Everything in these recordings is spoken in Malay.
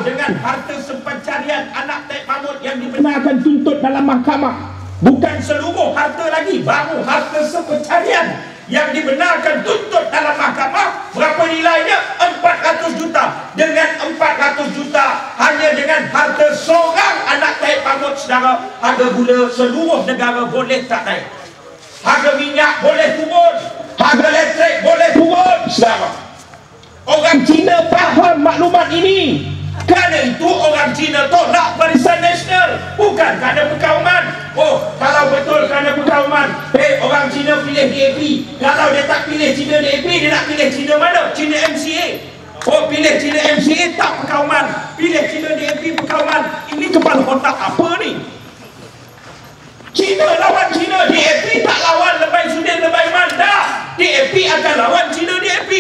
dengan harta sepencarian anak Tek Mahmud yang dibenarkan tuntut dalam mahkamah. Bukan seluruh harta lagi, baru harta sepencarian yang dibenarkan tuntut dalam mahkamah. Berapa nilainya? 400 juta. Dengan 400 juta, hanya dengan harta seorang anak Tek Mahmud, saudara, harga gula seluruh negara boleh tak naik. Harga minyak boleh turun, harga elektrik boleh turun, saudara. Orang Cina faham maklumat ini. Kerana itu orang Cina tolak Barisan Nasional, bukan kerana perkauman. Oh, kalau betul kerana perkauman, orang Cina pilih DAP. Kalau dia tak pilih Cina DAP, dia nak pilih Cina mana? Cina MCA. Oh, pilih Cina MCA tak perkauman, pilih Cina DAP perkauman. Ini kepala otak apa ni? Cina lawan Cina, DAP tak lawan Lebay Sudin, Lebay Manda. DAP akan lawan Cina DAP.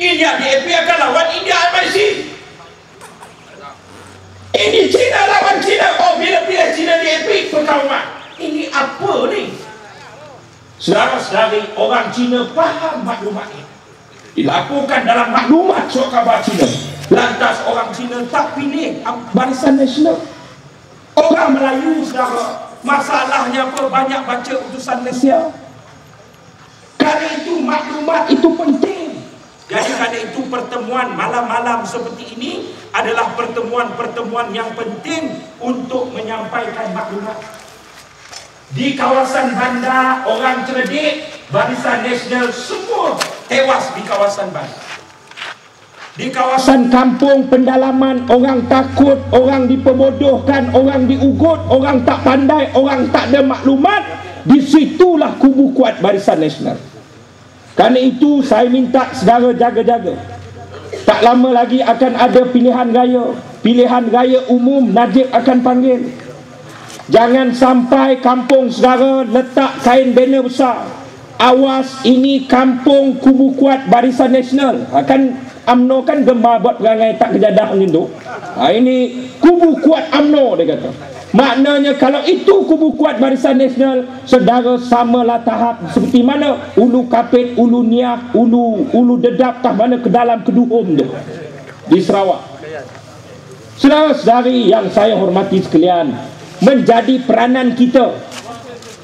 India DAP akan lawan India MIC. Ini Cina lawan Cina. Oh, bila pilih Cina DAP perkauman. Ini apa ni? Saudara-saudari, orang Cina faham maklumat ini. Dilaporkan dalam maklumat surat khabar Cina. Lantas orang Cina tak pilih Barisan Nasional. Orang Melayu, saudara, masalahnya apa? Banyak baca utusan Malaysia. Kerana itu maklumat itu penting. Jadi kerana itu pertemuan malam-malam seperti ini adalah pertemuan-pertemuan yang penting untuk menyampaikan maklumat. Di kawasan bandar, orang cerdik, Barisan Nasional semua tewas di kawasan bandar. Di kawasan kampung pendalaman, orang takut, orang diperbodohkan, orang diugut, orang tak pandai, orang tak ada maklumat. Disitulah kubu kuat Barisan Nasional. Kerana itu saya minta saudara jaga-jaga. Tak lama lagi akan ada pilihan raya. Pilihan raya umum, Najib akan panggil. Jangan sampai kampung saudara letak kain banner besar. Awas, ini kampung kubu kuat Barisan Nasional. Akan UMNO kan gemar buat perangai tak kejadah macam tu. Ini kubu kuat UMNO, dia kata. Maknanya kalau itu kubu kuat Barisan Nasional, saudara samalah tahap seperti mana Ulu Kapit, Ulu Niah, Ulu Dedap, tak mana ke dalam Keduhum tu di Sarawak. Saudara-saudari yang saya hormati sekalian, menjadi peranan kita.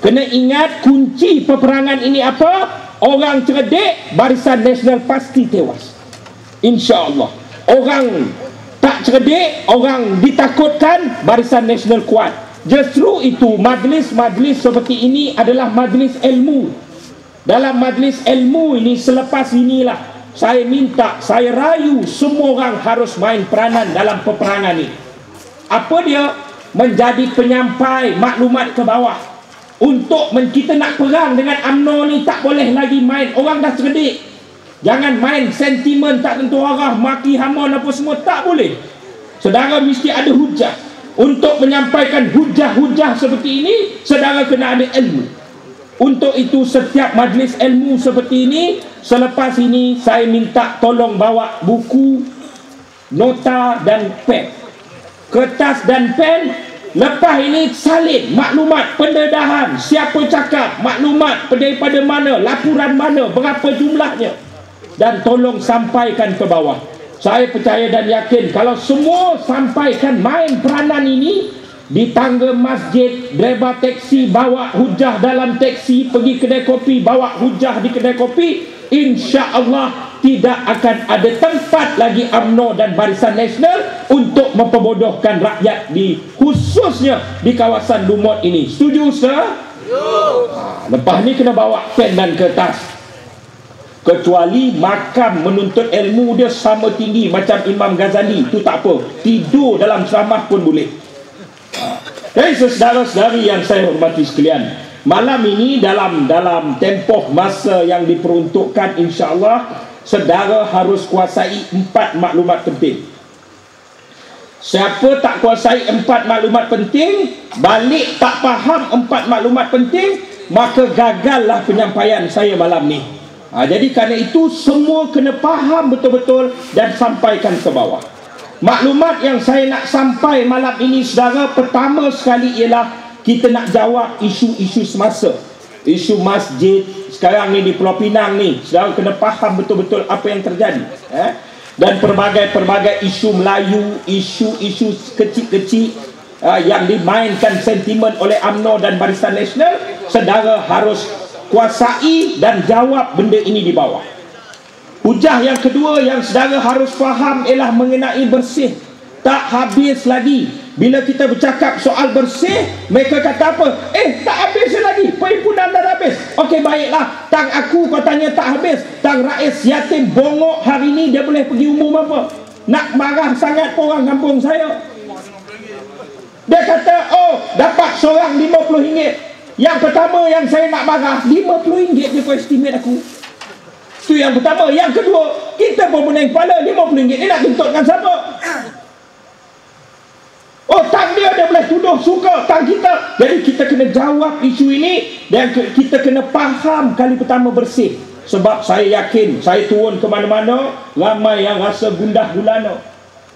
Kena ingat kunci peperangan ini apa? Orang cerdik, Barisan Nasional pasti tewas, insya-Allah. Orang tak cerdik, orang ditakutkan, Barisan Nasional kuat. Justru itu majlis-majlis seperti ini adalah majlis ilmu. Dalam majlis ilmu ini, selepas inilah saya minta, saya rayu semua orang harus main peranan dalam peperangan ini. Apa dia? Menjadi penyampai maklumat ke bawah. Untuk kita nak perang dengan UMNO ni tak boleh lagi main, orang dah cerdik. Jangan main sentimen tak tentu arah, maki hamon apa semua, tak boleh. Saudara mesti ada hujah. Untuk menyampaikan hujah-hujah seperti ini, saudara kena ada ilmu. Untuk itu setiap majlis ilmu seperti ini, selepas ini saya minta tolong bawa buku, nota dan pen. Kertas dan pen. Lepas ini salin maklumat pendedahan, siapa cakap, maklumat daripada mana, laporan mana, berapa jumlahnya, dan tolong sampaikan ke bawah. Saya percaya dan yakin kalau semua sampaikan main peranan ini, di tangga masjid, driver teksi bawa hujah dalam teksi, pergi kedai kopi bawa hujah di kedai kopi, insya-Allah tidak akan ada tempat lagi UMNO dan Barisan Nasional untuk memperbodohkan rakyat, khususnya di kawasan Lumut ini. Setuju, sir? Lepas ni kena bawa pen dan kertas. Kecuali makam menuntut ilmu dia sama tinggi macam Imam Ghazali, itu tak apa, tidur dalam ceramah pun boleh. Jadi saudara-saudari yang saya hormati sekalian, malam ini dalam tempoh masa yang diperuntukkan, insya-Allah saudara harus kuasai 4 maklumat penting. Siapa tak kuasai 4 maklumat penting, balik tak faham 4 maklumat penting, maka gagallah penyampaian saya malam ni. Jadi kerana itu semua kena faham betul-betul dan sampaikan ke bawah. Maklumat yang saya nak sampai malam ini, saudara, pertama sekali ialah kita nak jawab isu-isu semasa. Isu masjid sekarang ni di Pulau Pinang ni, saudara kena faham betul-betul apa yang terjadi. dan pelbagai isu Melayu, isu-isu kecil-kecil yang dimainkan sentimen oleh UMNO dan Barisan Nasional, saudara harus kuasai dan jawab benda ini di bawah. Hujah yang kedua yang saudara harus faham ialah mengenai bersih. Tak habis lagi. Bila kita bercakap soal bersih, mereka kata apa? Tak habis lagi, perhimpunan dah habis. Okey, baiklah, tang aku kau tanya tak habis. Tang Rais Yatim bongok hari ni dia boleh pergi umum apa? Nak marah sangat orang kampung saya. Dia kata, oh, dapat seorang RM50. Yang pertama yang saya nak marah, RM50 je kau estimate aku. Itu yang pertama. Yang kedua, kita pun pening kepala, RM50 ni nak tuntutkan siapa? Oh, tang dia boleh tuduh suka tang kita. Jadi kita kena jawab isu ini dan kita kena faham kali pertama bersih. Sebab saya yakin, saya turun ke mana-mana, ramai yang rasa gundah gulana.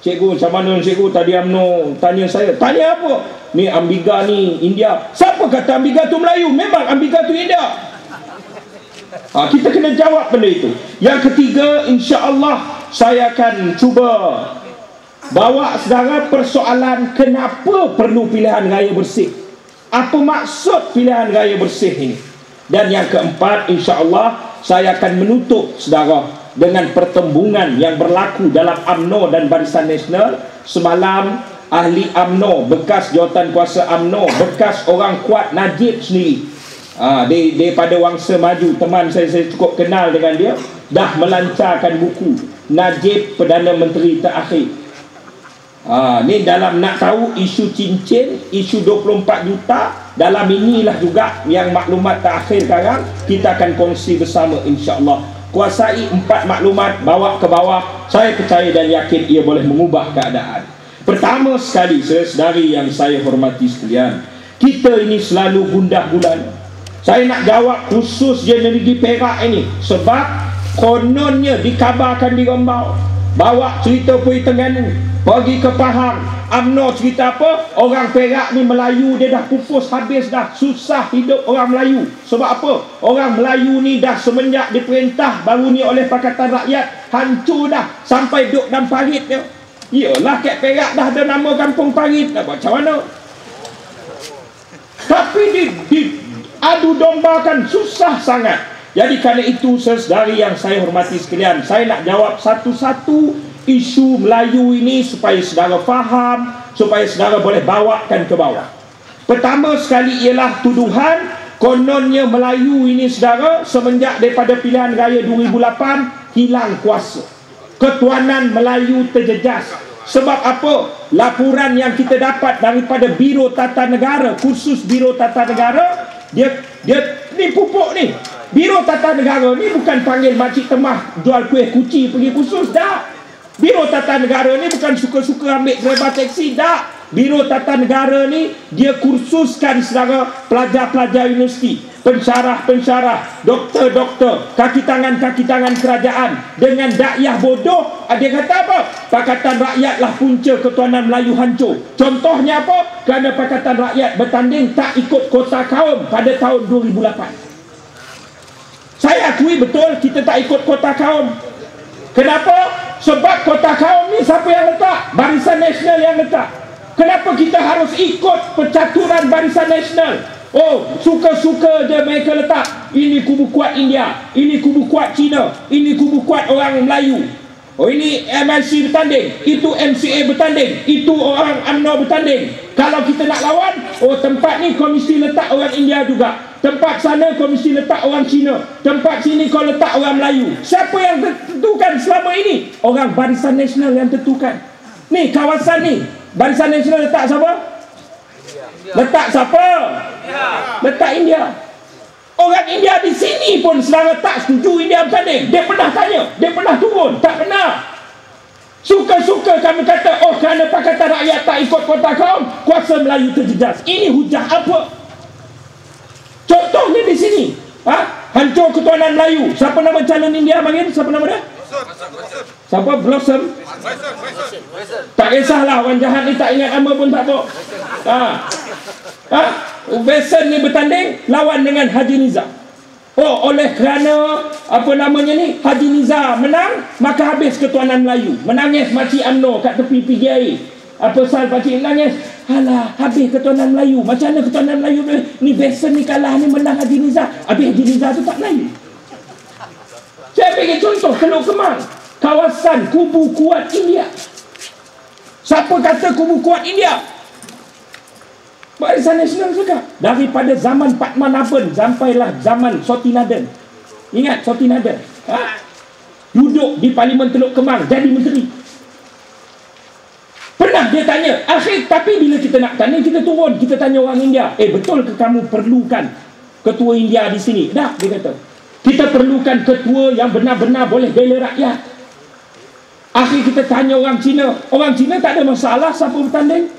Cikgu, macam mana cikgu tadi UMNO tanya saya. Tanya apa? Ni Amiga ni India. Siapa kata Amiga tu Melayu? Memang Amiga tu India. Kita kena jawab benda itu. Yang ketiga, insya-Allah saya akan cuba bawa saudara persoalan kenapa perlu pilihan raya bersih. Apa maksud pilihan raya bersih ini? Dan yang keempat, insya-Allah saya akan menutup saudara dengan pertembungan yang berlaku dalam UMNO dan Barisan Nasional. Semalam ahli UMNO, bekas jawatan kuasa UMNO, bekas orang kuat Najib sendiri, daripada Wangsa Maju, teman saya cukup kenal dengan dia, dah melancarkan buku Najib Perdana Menteri Terakhir. Ni dalam nak tahu isu cincin, isu 24 juta, dalam inilah juga yang maklumat terakhir sekarang kita akan kongsi bersama, insya-Allah. Kuasai 4 maklumat, bawa ke bawah. Saya percaya dan yakin ia boleh mengubah keadaan. Pertama sekali, saudari yang saya hormati sekalian, kita ini selalu gundah gulana. Saya nak jawab khusus je negeri Perak ini, sebab kononnya dikabarkan di Rembau, bawa cerita Pui Terengganu, pergi ke Pahang, UMNO cerita apa? Orang Perak ni Melayu dia dah pupus habis dah, susah hidup orang Melayu. Sebab apa? Orang Melayu ni dah semenjak diperintah baru ni oleh Pakatan Rakyat, hancur dah, sampai duduk dalam parit dia. Iyalah kat Perak dah ada nama kampung parit, nak buat macam mana? Tapi adu dombakan, susah sangat. Jadi kerana itu, saudari yang saya hormati sekalian, saya nak jawab satu-satu isu Melayu ini supaya saudara faham, supaya saudara boleh bawakan ke bawah. Pertama sekali ialah tuduhan kononnya Melayu ini saudara semenjak daripada pilihan raya 2008 hilang kuasa. Ketuanan Melayu terjejas. Sebab apa? Laporan yang kita dapat daripada Biro Tata Negara, khusus Biro Tata Negara, dia ni pupuk ni. Biro Tata Negara ni bukan panggil makcik temah jual kuih kuci pergi khusus, dah. Biro Tata Negara ni bukan suka-suka ambil driver taksi, dah. Biro Tata Negara ni dia kursuskan saudara pelajar-pelajar universiti, pensyarah-pensyarah, doktor-doktor, kaki tangan kerajaan dengan dakyah bodoh. Dia kata apa? Pakatan Rakyatlah punca ketuanan Melayu hancur. Contohnya apa? Kerana Pakatan Rakyat bertanding tak ikut kota kaum pada tahun 2008. Saya akui betul kita tak ikut kota kaum. Kenapa? Sebab kota kaum ni siapa yang letak? Barisan Nasional yang letak. Kenapa kita harus ikut percaturan Barisan Nasional? Oh, suka-suka je mereka letak. Ini kubu kuat India, ini kubu kuat Cina, ini kubu kuat orang Melayu. Oh, ini MLC bertanding, itu MCA bertanding, itu orang UMNO bertanding. Kalau kita nak lawan, oh tempat ni komisi letak orang India juga, tempat sana komisi letak orang Cina, tempat sini kau letak orang Melayu. Siapa yang tentukan selama ini? Orang Barisan Nasional yang tentukan. Ni kawasan ni, Barisan Nasional letak siapa? Letak siapa? Letak India. Orang India di sini pun saudara tak setuju India bertanding. Dia pernah tanya, dia pernah turun, tak pernah. Suka-suka kami kata, oh kerana Pakatan Rakyat tak ikut kota kaum, kuasa Melayu terjejas. Ini hujah apa? Contohnya di sini, hancur ketuanan Melayu. Siapa nama calon India bangin? Siapa nama dia? Siapa? Blossom? Tak kisahlah, orang jahat ni tak ingat nama pun tak apa. Besan ni bertanding lawan dengan Haji Nizam. Oh, oleh kerana apa namanya ni, Haji Nizar menang, maka habis ketuanan Melayu. Menangis makcik UMNO kat tepi PGI. Apa sal pakcik menangis? Alah, habis ketuanan Melayu. Macam mana ketuanan Melayu ni Besen ni kalah ni menang Haji Nizar. Habis Haji Nizar tu tak Melayu. Saya bagi contoh Teluk Kemang, kawasan kubu kuat India. Siapa kata kubu kuat India? Barisan Nasional juga. Daripada zaman Padmanabhan sampailah zaman Sotinaden. Ingat Sotinaden? Duduk di Parlimen Teluk Kemang jadi menteri. Pernah dia tanya, akhir tapi bila kita nak tanya, kita turun, kita tanya orang India, betul ke kamu perlukan ketua India di sini? Dah, dia kata. Kita perlukan ketua yang benar-benar boleh bela rakyat. Akhir kita tanya orang Cina. Orang Cina tak ada masalah siapa bertanding.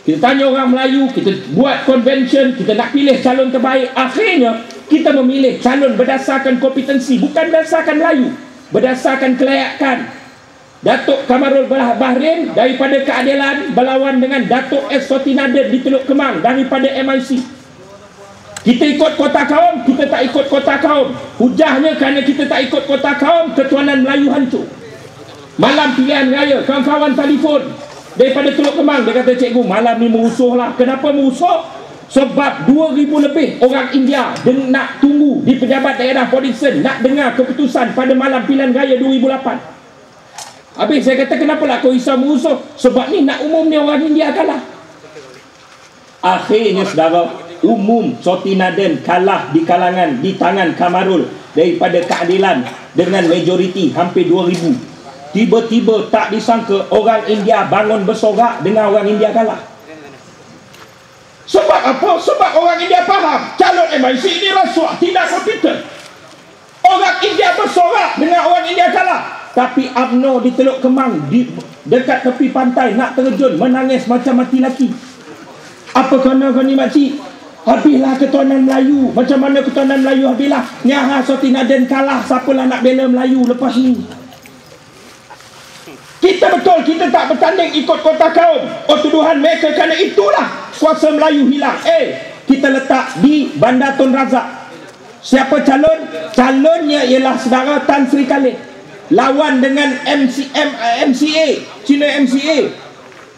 Kita tanya orang Melayu, kita buat convention, kita nak pilih calon terbaik. Akhirnya, kita memilih calon berdasarkan kompetensi, bukan berdasarkan Melayu, berdasarkan kelayakan. Datuk Kamarul Bahrain daripada Keadilan berlawan dengan Datuk S. Sotinaden di Teluk Kemang daripada MIC. Kita ikut kota kaum, kita tak ikut kota kaum. Hujahnya kerana kita tak ikut kota kaum, ketuanan Melayu hancur. Malam pilihan raya, kawan-kawan telefon daripada Teluk Kemang, dia kata, cikgu, malam ni merusuh lah. Kenapa merusuh? Sebab 2,000 lebih orang India nak tunggu di pejabat daerah Podinson, nak dengar keputusan pada malam pilihan raya 2008. Habis saya kata, kenapa lah kau risau merusuh? Sebab ni nak umum ni orang India kalah. Akhirnya saudara, umum Sotinaden kalah di kalangan, di tangan Kamarul daripada Keadilan dengan majoriti hampir 2,000. Tiba-tiba tak disangka orang India bangun bersorak dengan orang India kalah. Sebab apa? Sebab orang India faham calon MIC ini rasuah, tidak kompeten. Orang India bersorak dengan orang India kalah. Tapi UMNO di Teluk Kemang, dekat tepi pantai, nak terjun, menangis macam mati laki. Apa kena kau ni makcik? Habislah ketuanan Melayu. Macam mana ketuanan Melayu habislah? Nyaha Sotinaden kalah, siapalah nak bela Melayu lepas ni? Kita betul, kita tak bertanding ikut kota kaum. Oh, tuduhan mereka kerana itulah kuasa Melayu hilang. Kita letak di Bandar Tun Razak. Siapa calon? Calonnya ialah saudara Tan Sri Khalid. Lawan dengan MCA, Cina MCA.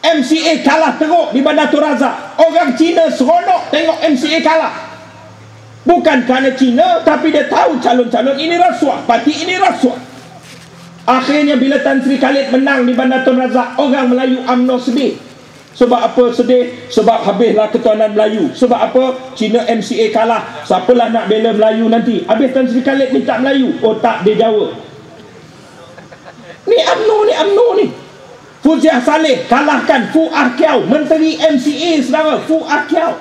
MCA kalah teruk di Bandar Tun Razak. Orang Cina seronok tengok MCA kalah. Bukan kerana Cina, tapi dia tahu calon-calon ini rasuah, parti ini rasuah. Akhirnya bila Tan Sri Khalid menang di Bandar Tun Razak, orang Melayu UMNO sedih. Sebab apa sedih? Sebab habislah ketuanan Melayu. Sebab apa? Cina MCA kalah. Siapalah nak bela Melayu nanti? Habis Tan Sri Khalid minta Melayu. Oh tak, dia jawab. Ni UMNO ni. Fuziah Saleh kalahkan Fu Arkiau, Menteri MCA saudara, Fu Arkiau.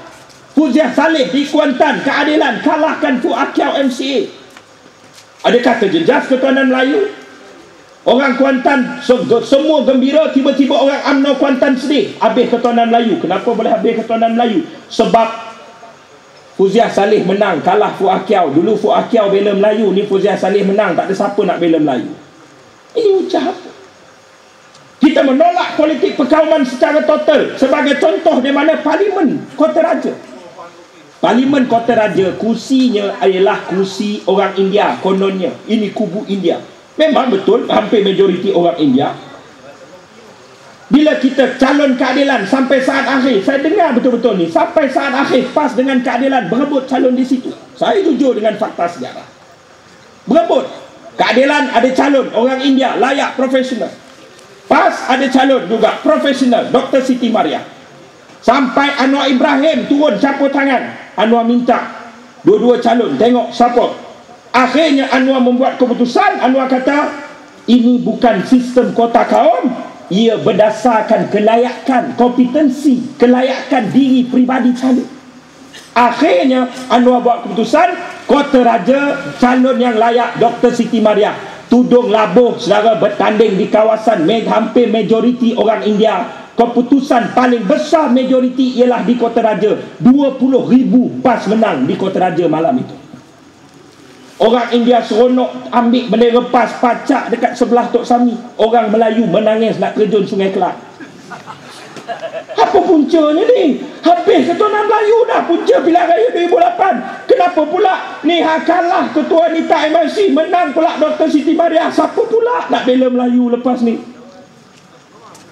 Fuziah Saleh di Kuantan, Keadilan, kalahkan Fu Arkiau MCA. Adakah terjejas ketuanan Melayu? Orang Kuantan semua gembira, tiba-tiba orang UMNO Kuantan sedih. Habis ketuanan Melayu. Kenapa boleh habis ketuanan Melayu? Sebab Fuziah Saleh menang, kalah Fu Arkiau. Dulu Fu Arkiau bela Melayu, ni Fuziah Saleh menang, tak ada siapa nak bela Melayu. Ini ucap apa? Kita menolak politik perkauman secara total. Sebagai contoh di mana Parlimen Kota Raja. Parlimen Kota Raja, kursinya ialah kursi orang India kononnya. Ini kubu India. Memang betul hampir majoriti orang India. Bila kita calon Keadilan sampai saat akhir, saya dengar betul-betul ni, sampai saat akhir PAS dengan Keadilan berebut calon di situ. Saya jujur dengan fakta sejarah. Berebut. Keadilan ada calon orang India layak, profesional. PAS ada calon juga profesional, Dr. Siti Maria. Sampai Anwar Ibrahim turun campur tangan. Anwar minta dua-dua calon, tengok siapa. Akhirnya Anwar membuat keputusan. Anwar kata, ini bukan sistem kota kaum, ia berdasarkan kelayakan, kompetensi, kelayakan diri peribadi calon. Akhirnya Anwar buat keputusan, Kota Raja calon yang layak Dr. Siti Maria. Tudung Labuh saudara bertanding di kawasan hampir majoriti orang India. Keputusan paling besar majoriti ialah di Kota Raja. 20,000 PAS menang di Kota Raja malam itu. Orang India seronok ambil bendera PAS, pacak dekat sebelah Tok Sami. Orang Melayu menangis nak terjun Sungai Kelang. Apa puncanya ni? Habis ketuanan Melayu dah punca pilihan raya 2008. Kenapa pula ni kalah ketua Nita MIC, menang pula Dr. Siti Mariah? Siapa pula nak bela Melayu lepas ni?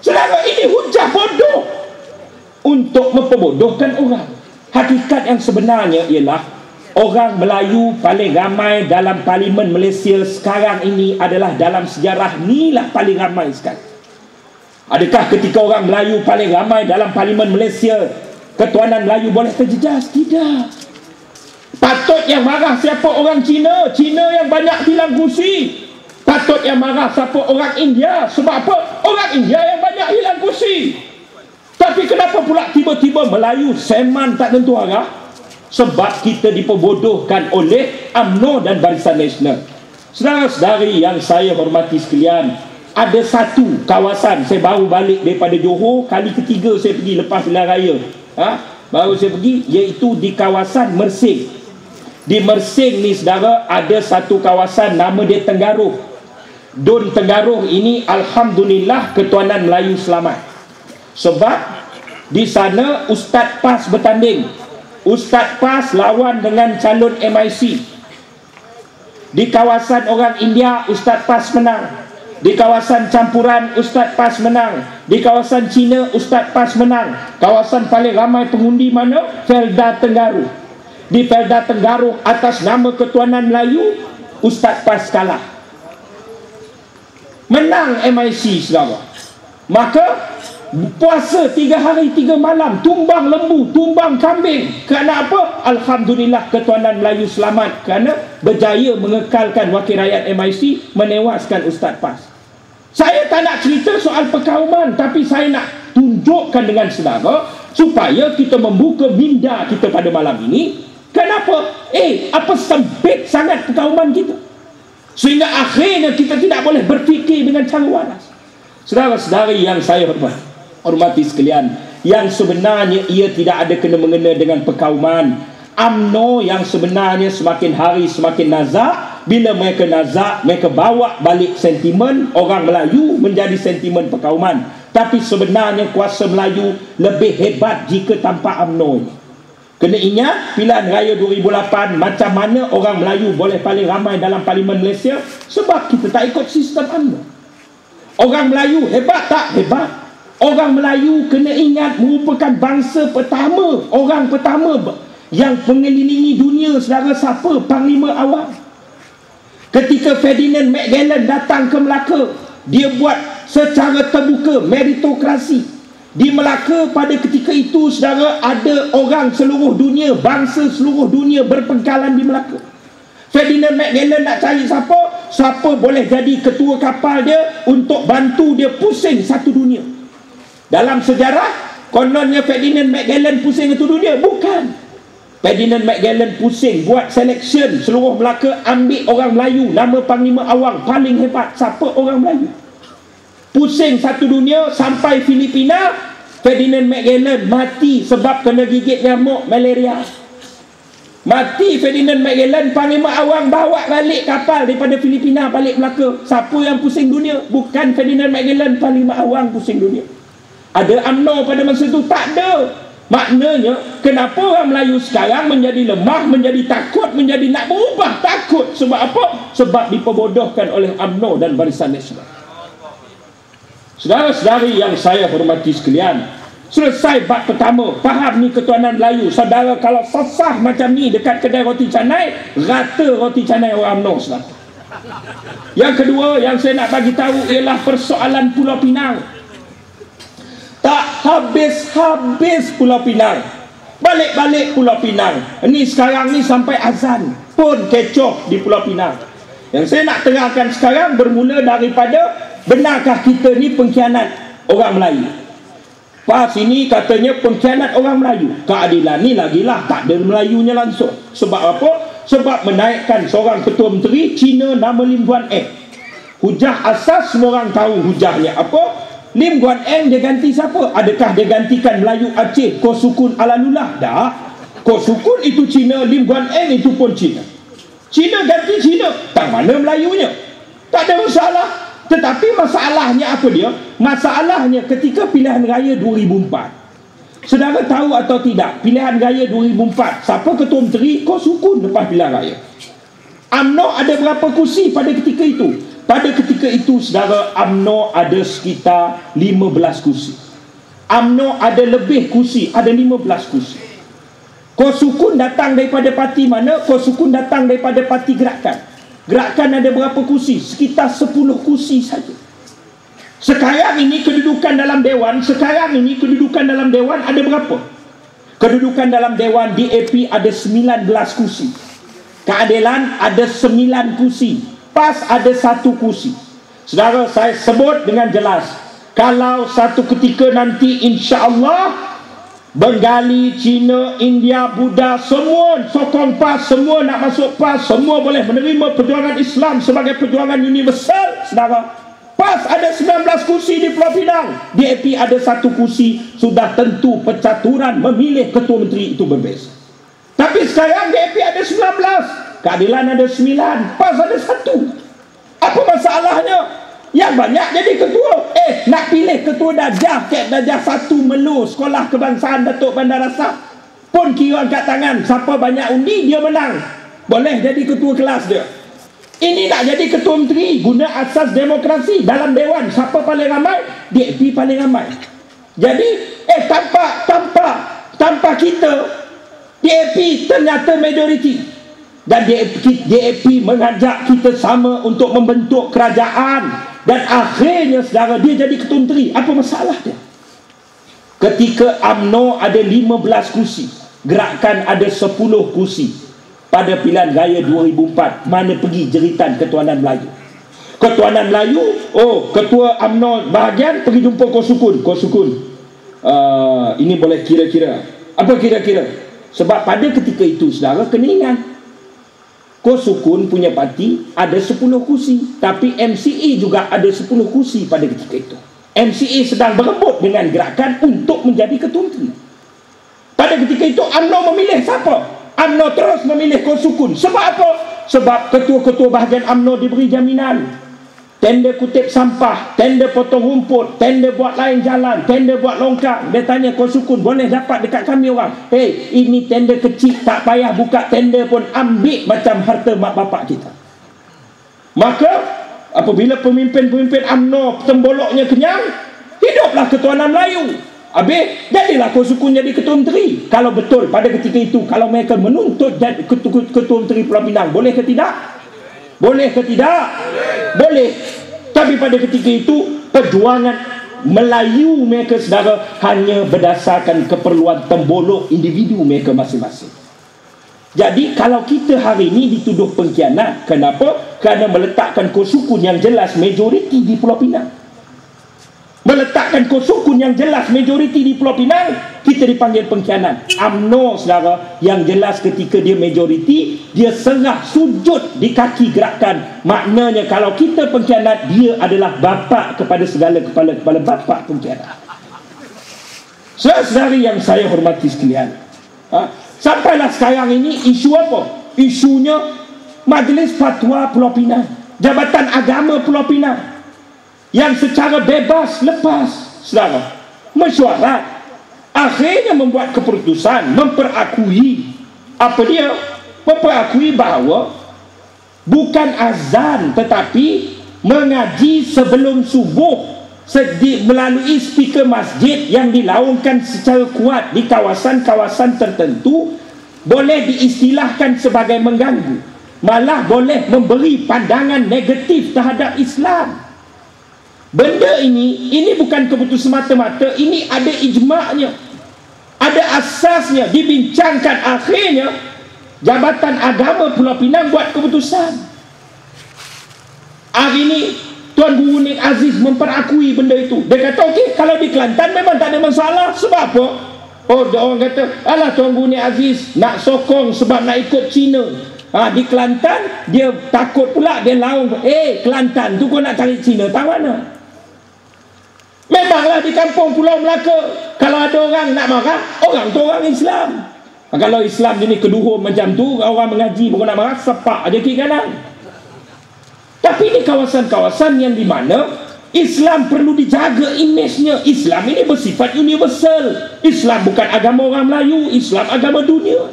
Saudara, ini hujah bodoh untuk memperbodohkan orang. Hakikat yang sebenarnya ialah orang Melayu paling ramai dalam Parlimen Malaysia sekarang ini adalah dalam sejarah inilah paling ramai sekali. Adakah ketika orang Melayu paling ramai dalam Parlimen Malaysia, ketuanan Melayu boleh terjejas? Tidak. Patut yang marah siapa orang Cina? Cina yang banyak hilang kursi. Patut yang marah siapa orang India? Sebab apa? Orang India yang banyak hilang kursi. Tapi kenapa pula tiba-tiba Melayu seman tak tentu arah? Sebab kita diperbodohkan oleh UMNO dan Barisan Nasional. Saudara-saudari yang saya hormati sekalian, ada satu kawasan, saya baru balik daripada Johor, kali ketiga saya pergi lepas pilihan raya, baru saya pergi, iaitu di kawasan Mersing. Di Mersing ni saudara, ada satu kawasan nama dia Tenggaruh. Dun Tenggaruh ini alhamdulillah ketuanan Melayu selamat. Sebab di sana Ustaz PAS bertanding. Ustaz PAS lawan dengan calon MIC. Di kawasan orang India Ustaz PAS menang. Di kawasan campuran Ustaz PAS menang. Di kawasan Cina Ustaz PAS menang. Kawasan paling ramai pengundi mana? Felda Tenggaruh. Di Felda Tenggaruh atas nama ketuanan Melayu, Ustaz PAS kalah. Menang MIC saudara. Maka puasa 3 hari 3 malam, tumbang lembu, tumbang kambing. Kerana apa? Alhamdulillah ketuanan Melayu selamat kerana berjaya mengekalkan wakil rakyat MIC, menewaskan Ustaz PAS. Saya tak nak cerita soal perkauman, tapi saya nak tunjukkan dengan saudara supaya kita membuka minda kita pada malam ini. Kenapa? Apa sempit sangat perkauman kita, sehingga akhirnya kita tidak boleh berfikir dengan cara waras. Saudara-saudari yang saya hormati sekalian, yang sebenarnya ia tidak ada kena-mengena dengan perkauman. UMNO yang sebenarnya semakin hari semakin nazak. Bila mereka nazak, mereka bawa balik sentimen orang Melayu menjadi sentimen perkauman. Tapi sebenarnya kuasa Melayu lebih hebat jika tanpa UMNO ini. Kena ingat pilihan raya 2008, macam mana orang Melayu boleh paling ramai dalam Parlimen Malaysia? Sebab kita tak ikut sistem UMNO. Orang Melayu hebat tak? Hebat. Orang Melayu kena ingat merupakan bangsa pertama, orang pertama yang mengelilingi dunia. Saudara, siapa? Panglima Awam. Ketika Ferdinand Magellan datang ke Melaka, dia buat secara terbuka meritokrasi. Di Melaka pada ketika itu saudara, ada orang seluruh dunia, bangsa seluruh dunia berpengkalan di Melaka. Ferdinand Magellan nak cari siapa? Siapa boleh jadi ketua kapal dia untuk bantu dia pusing satu dunia. Dalam sejarah, kononnya Ferdinand Magellan pusing satu dunia. Bukan. Ferdinand Magellan pusing, buat selection seluruh Melaka, ambil orang Melayu, nama Panglima Awang paling hebat. Siapa? Orang Melayu. Pusing satu dunia sampai Filipina. Ferdinand Magellan mati sebab kena gigit nyamuk malaria. Mati Ferdinand Magellan, Panglima Awang bawa balik kapal daripada Filipina balik Melaka. Siapa yang pusing dunia? Bukan Ferdinand Magellan, Panglima Awang pusing dunia. Ada UMNO pada masa itu? Tak ada. Maknanya kenapa orang Melayu sekarang menjadi lemah, menjadi takut, menjadi nak berubah takut? Sebab apa? Sebab diperbodohkan oleh UMNO dan Barisan Nasional. Saudara-saudari yang saya hormati sekalian, selesai bab pertama, faham ni ketuanan Melayu. Saudara kalau sasah macam ni dekat kedai roti canai, rata roti canai orang UMNO, saudara. Yang kedua yang saya nak bagi tahu ialah persoalan Pulau Pinang. Tak habis-habis Pulau Pinang. Balik-balik Pulau Pinang. Ini sekarang ni sampai azan pun kecoh di Pulau Pinang. Yang saya nak terangkan sekarang bermula daripada, benarkah kita ni pengkhianat orang Melayu? PAS ini katanya pengkhianat orang Melayu. Keadilan ni lagilah tak ada Melayunya langsung. Sebab apa? Sebab menaikkan seorang ketua menteri Cina nama Lim Guan Eng. Hujah asas semua orang tahu hujahnya apa. Lim Guan Eng dia ganti siapa? Adakah dia gantikan Melayu Aceh Ko Sukun Alalullah? Tak. Ko Sukun itu Cina, Lim Guan Eng itu pun Cina. Cina ganti Cina. Tak mana Melayunya? Tak ada masalah. Tetapi masalahnya apa dia? Masalahnya ketika pilihan raya 2004. Saudara tahu atau tidak, pilihan raya 2004, siapa ketua menteri? Kau sukun lepas pilihan raya. UMNO ada berapa kursi pada ketika itu? Pada ketika itu, saudara, UMNO ada sekitar 15 kursi. UMNO ada lebih kursi, ada 15 kursi. Kau sukun datang daripada parti mana? Kau sukun datang daripada parti Gerakan. Gerakan ada berapa kursi? Sekitar 10 kursi saja. Sekarang ini kedudukan dalam Dewan, ada berapa? Kedudukan dalam Dewan DAP ada 19 kursi. Keadilan ada 9 kursi. PAS ada 1 kursi. Saudara, saya sebut dengan jelas, kalau satu ketika nanti insya-Allah Bengali, Cina, India, Buddha, semua sokong PAS, semua nak masuk PAS, semua boleh menerima perjuangan Islam sebagai perjuangan universal, saudara. PAS ada 19 kursi di Pulau Pinang, DAP ada 1 kursi, sudah tentu percaturan memilih ketua menteri itu berbeza. Tapi sekarang DAP ada 19, Keadilan ada 9, PAS ada 1. Apa masalahnya? Yang banyak jadi ketua. Nak pilih ketua darjah, Cik Darjah 1 Melu, Sekolah Kebangsaan Datuk Bandar Asap, pun kira angkat tangan. Siapa banyak undi, dia menang. Boleh jadi ketua kelas dia. Ini nak jadi ketua menteri, guna asas demokrasi dalam Dewan. Siapa paling ramai? DAP paling ramai. Jadi, tanpa kita, DAP ternyata majoriti. Dan DAP mengajak kita sama untuk membentuk kerajaan. Dan akhirnya, saudara, dia jadi ketua menteri. Apa masalah dia? Ketika UMNO ada 15 kursi, Gerakan ada 10 kursi pada pilihan raya 2004, mana pergi jeritan Ketuanan Melayu? Ketuanan Melayu, ketua UMNO bahagian pergi jumpa Kos Sukun. Ini boleh kira-kira. Apa kira-kira? Sebab pada ketika itu, saudara, kena ingat, Kos Sukun punya parti ada 10 kursi, tapi MCA juga ada 10 kursi pada ketika itu. MCA sedang berebut dengan Gerakan untuk menjadi ketua menteri. Pada ketika itu UMNO memilih siapa? UMNO terus memilih Kos Sukun. Sebab apa? Sebab ketua-ketua bahagian UMNO diberi jaminan. Tender kutip sampah, tender potong rumput, tender buat lain jalan, tender buat longkang. Dia tanya Kos Sukun, boleh dapat dekat kami orang? Ini tender kecil, tak payah buka tender pun, ambil macam harta mak bapak kita. Maka apabila pemimpin-pemimpin UMNO temboloknya kenyang, hiduplah Ketuanan Melayu. Habis, jadilah Kos Sukun jadi ketua menteri. Kalau betul pada ketika itu, kalau mereka menuntut jadi ketua menteri Pulau Pinang, boleh ke tidak? Boleh ke tidak? Boleh. Tapi pada ketika itu, perjuangan Melayu mereka, saudara, hanya berdasarkan keperluan tembolok individu mereka masing-masing. Jadi kalau kita hari ini dituduh pengkhianat, kenapa? Kerana meletakkan Kos Sukun yang jelas majoriti di Pulau Pinang. Meletakkan Kos Sukun yang jelas majoriti di Pulau Pinang, kita dipanggil pengkhianat. UMNO, saudara, yang jelas ketika dia majoriti, dia serah sujud di kaki Gerakan. Maknanya kalau kita pengkhianat, dia adalah bapa kepada segala kepala-kepala bapa pengkhianat. Saudara-saudari yang saya hormati sekalian, sampailah sekarang ini isu apa? Isunya Majlis Fatwa Pulau Pinang, Jabatan Agama Pulau Pinang, yang secara bebas lepas, saudara, mesyuarat, akhirnya membuat keputusan memperakui apa dia? Memperakui bahawa bukan azan tetapi mengaji sebelum subuh melalui speaker masjid yang dilaungkan secara kuat di kawasan-kawasan tertentu boleh diistilahkan sebagai mengganggu, malah boleh memberi pandangan negatif terhadap Islam. Benda ini bukan keputusan semata-mata, ini ada ijma'nya, ada asasnya, dibincangkan. Akhirnya Jabatan Agama Pulau Pinang buat keputusan. Hari ini Tuan Guru Nik Aziz memperakui benda itu. Dia kata okey, kalau di Kelantan memang tak ada masalah. Sebab apa? Orang kata, alah Tuan Guru Nik Aziz nak sokong sebab nak ikut Cina. Di Kelantan dia takut pula, dia laung. Kelantan tu kau nak cari Cina tak mana? Memanglah di kampung Pulau Melaka, kalau ada orang nak marah, orang tu orang Islam. Kalau Islam jenis keduhur macam tu, orang mengaji bukan nak marah, sepak aja kiri kanan. Tapi ini kawasan-kawasan yang di mana Islam perlu dijaga imejnya. Islam ini bersifat universal. Islam bukan agama orang Melayu, Islam agama dunia.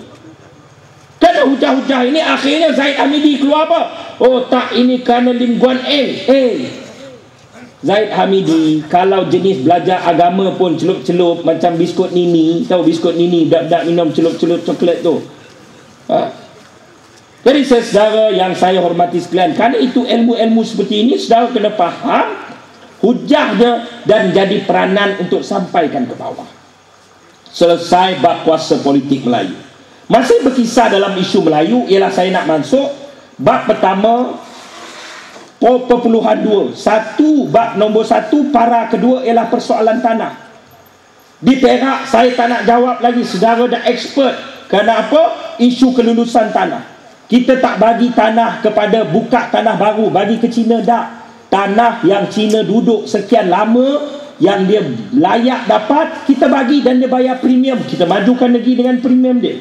Kerana hujah-hujah ini akhirnya Zaid Hamidi keluar apa? Oh tak, ini kerana Lim Guan Eng. Zaid Hamidi kalau jenis belajar agama pun celup-celup macam biskut Nini. Tahu biskut Nini, budak-budak minum celup-celup coklat tu. Jadi saudara yang saya hormati sekalian, kerana itu ilmu-ilmu seperti ini saudara kena faham hujahnya dan jadi peranan untuk sampaikan ke bawah. Selesai bab kuasa politik Melayu. Masih berkisar dalam isu Melayu, ialah saya nak masuk bab pertama, perpuluhan 2. Bab nombor 1, para kedua ialah persoalan tanah. Di Perak saya tak nak jawab lagi, saudara dah expert. Kerana apa? Isu kelulusan tanah. Kita tak bagi tanah kepada buka tanah baru, bagi ke Cina dah. Tanah yang Cina duduk sekian lama, yang dia layak dapat, kita bagi dan dia bayar premium. Kita majukan negeri dengan premium dia.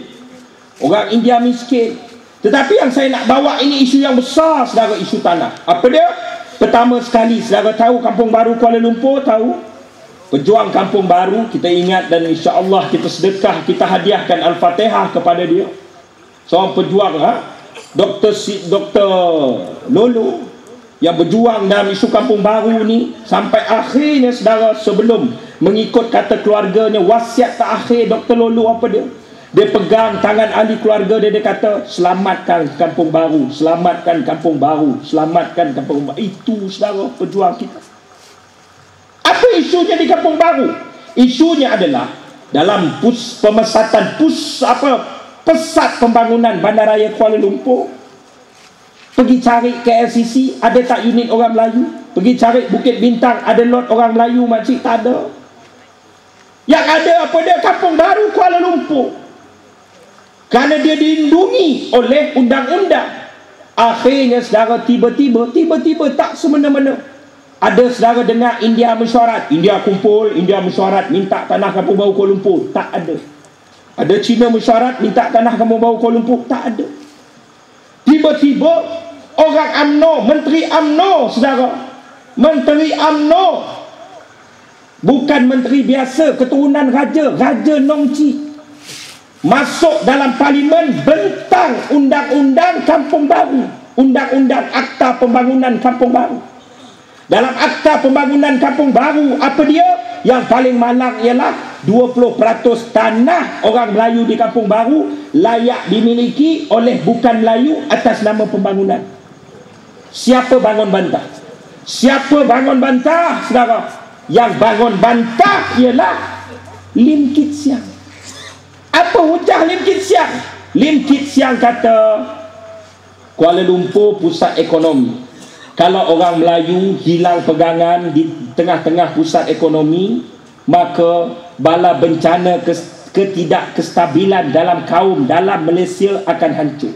Orang India miskin. Tetapi yang saya nak bawa ini isu yang besar, saudara, isu tanah. Apa dia? Pertama sekali, saudara tahu Kampung Baru Kuala Lumpur? Tahu? Pejuang Kampung Baru, kita ingat dan insya-Allah kita sedekah, kita hadiahkan Al-Fatihah kepada dia. Seorang pejuang, Dr. Lolo, yang berjuang dalam isu Kampung Baru ni sampai akhirnya, saudara, sebelum mengikut kata keluarganya, wasiat terakhir Dr. Lolo apa dia? Dia pegang tangan ahli keluarga dia, dia kata selamatkan Kampung Baru, selamatkan Kampung Baru, selamatkan Kampung Baru. Itu, saudara, pejuang kita. Apa isunya di Kampung Baru? Isunya adalah dalam pesat pembangunan Bandaraya Kuala Lumpur. Pergi cari KLCC, ada tak unit orang Melayu? Pergi cari Bukit Bintang, ada lot orang Melayu? Makcik tak ada. Yang ada apa dia? Kampung Baru Kuala Lumpur. Kerana dia dilindungi oleh undang-undang. Akhirnya, saudara, tiba-tiba tak semena-mena. Ada saudara dengar India mesyuarat, India kumpul, India mesyuarat minta tanah Kampung Baru Kuala Lumpur? Tak ada. Ada Cina mesyuarat minta tanah Kampung Baru Kuala Lumpur? Tak ada. Tiba-tiba orang UMNO, Menteri UMNO, saudara, Menteri UMNO, bukan menteri biasa, keturunan Raja Nongci, masuk dalam parlimen bentang undang-undang Kampung Baru, undang-undang Akta Pembangunan Kampung Baru. Dalam Akta Pembangunan Kampung Baru, apa dia? Yang paling malang ialah 20% tanah orang Melayu di Kampung Baru layak dimiliki oleh bukan Melayu atas nama pembangunan. Siapa bangun bantah? Siapa bangun bantah, saudara? Yang bangun bantah ialah Lim Kit Siang. Apa hujah Lim Kit Siang? Lim Kit Siang kata Kuala Lumpur pusat ekonomi. Kalau orang Melayu hilang pegangan di tengah-tengah pusat ekonomi, maka bala bencana ketidakkestabilan dalam kaum dalam Malaysia akan hancur.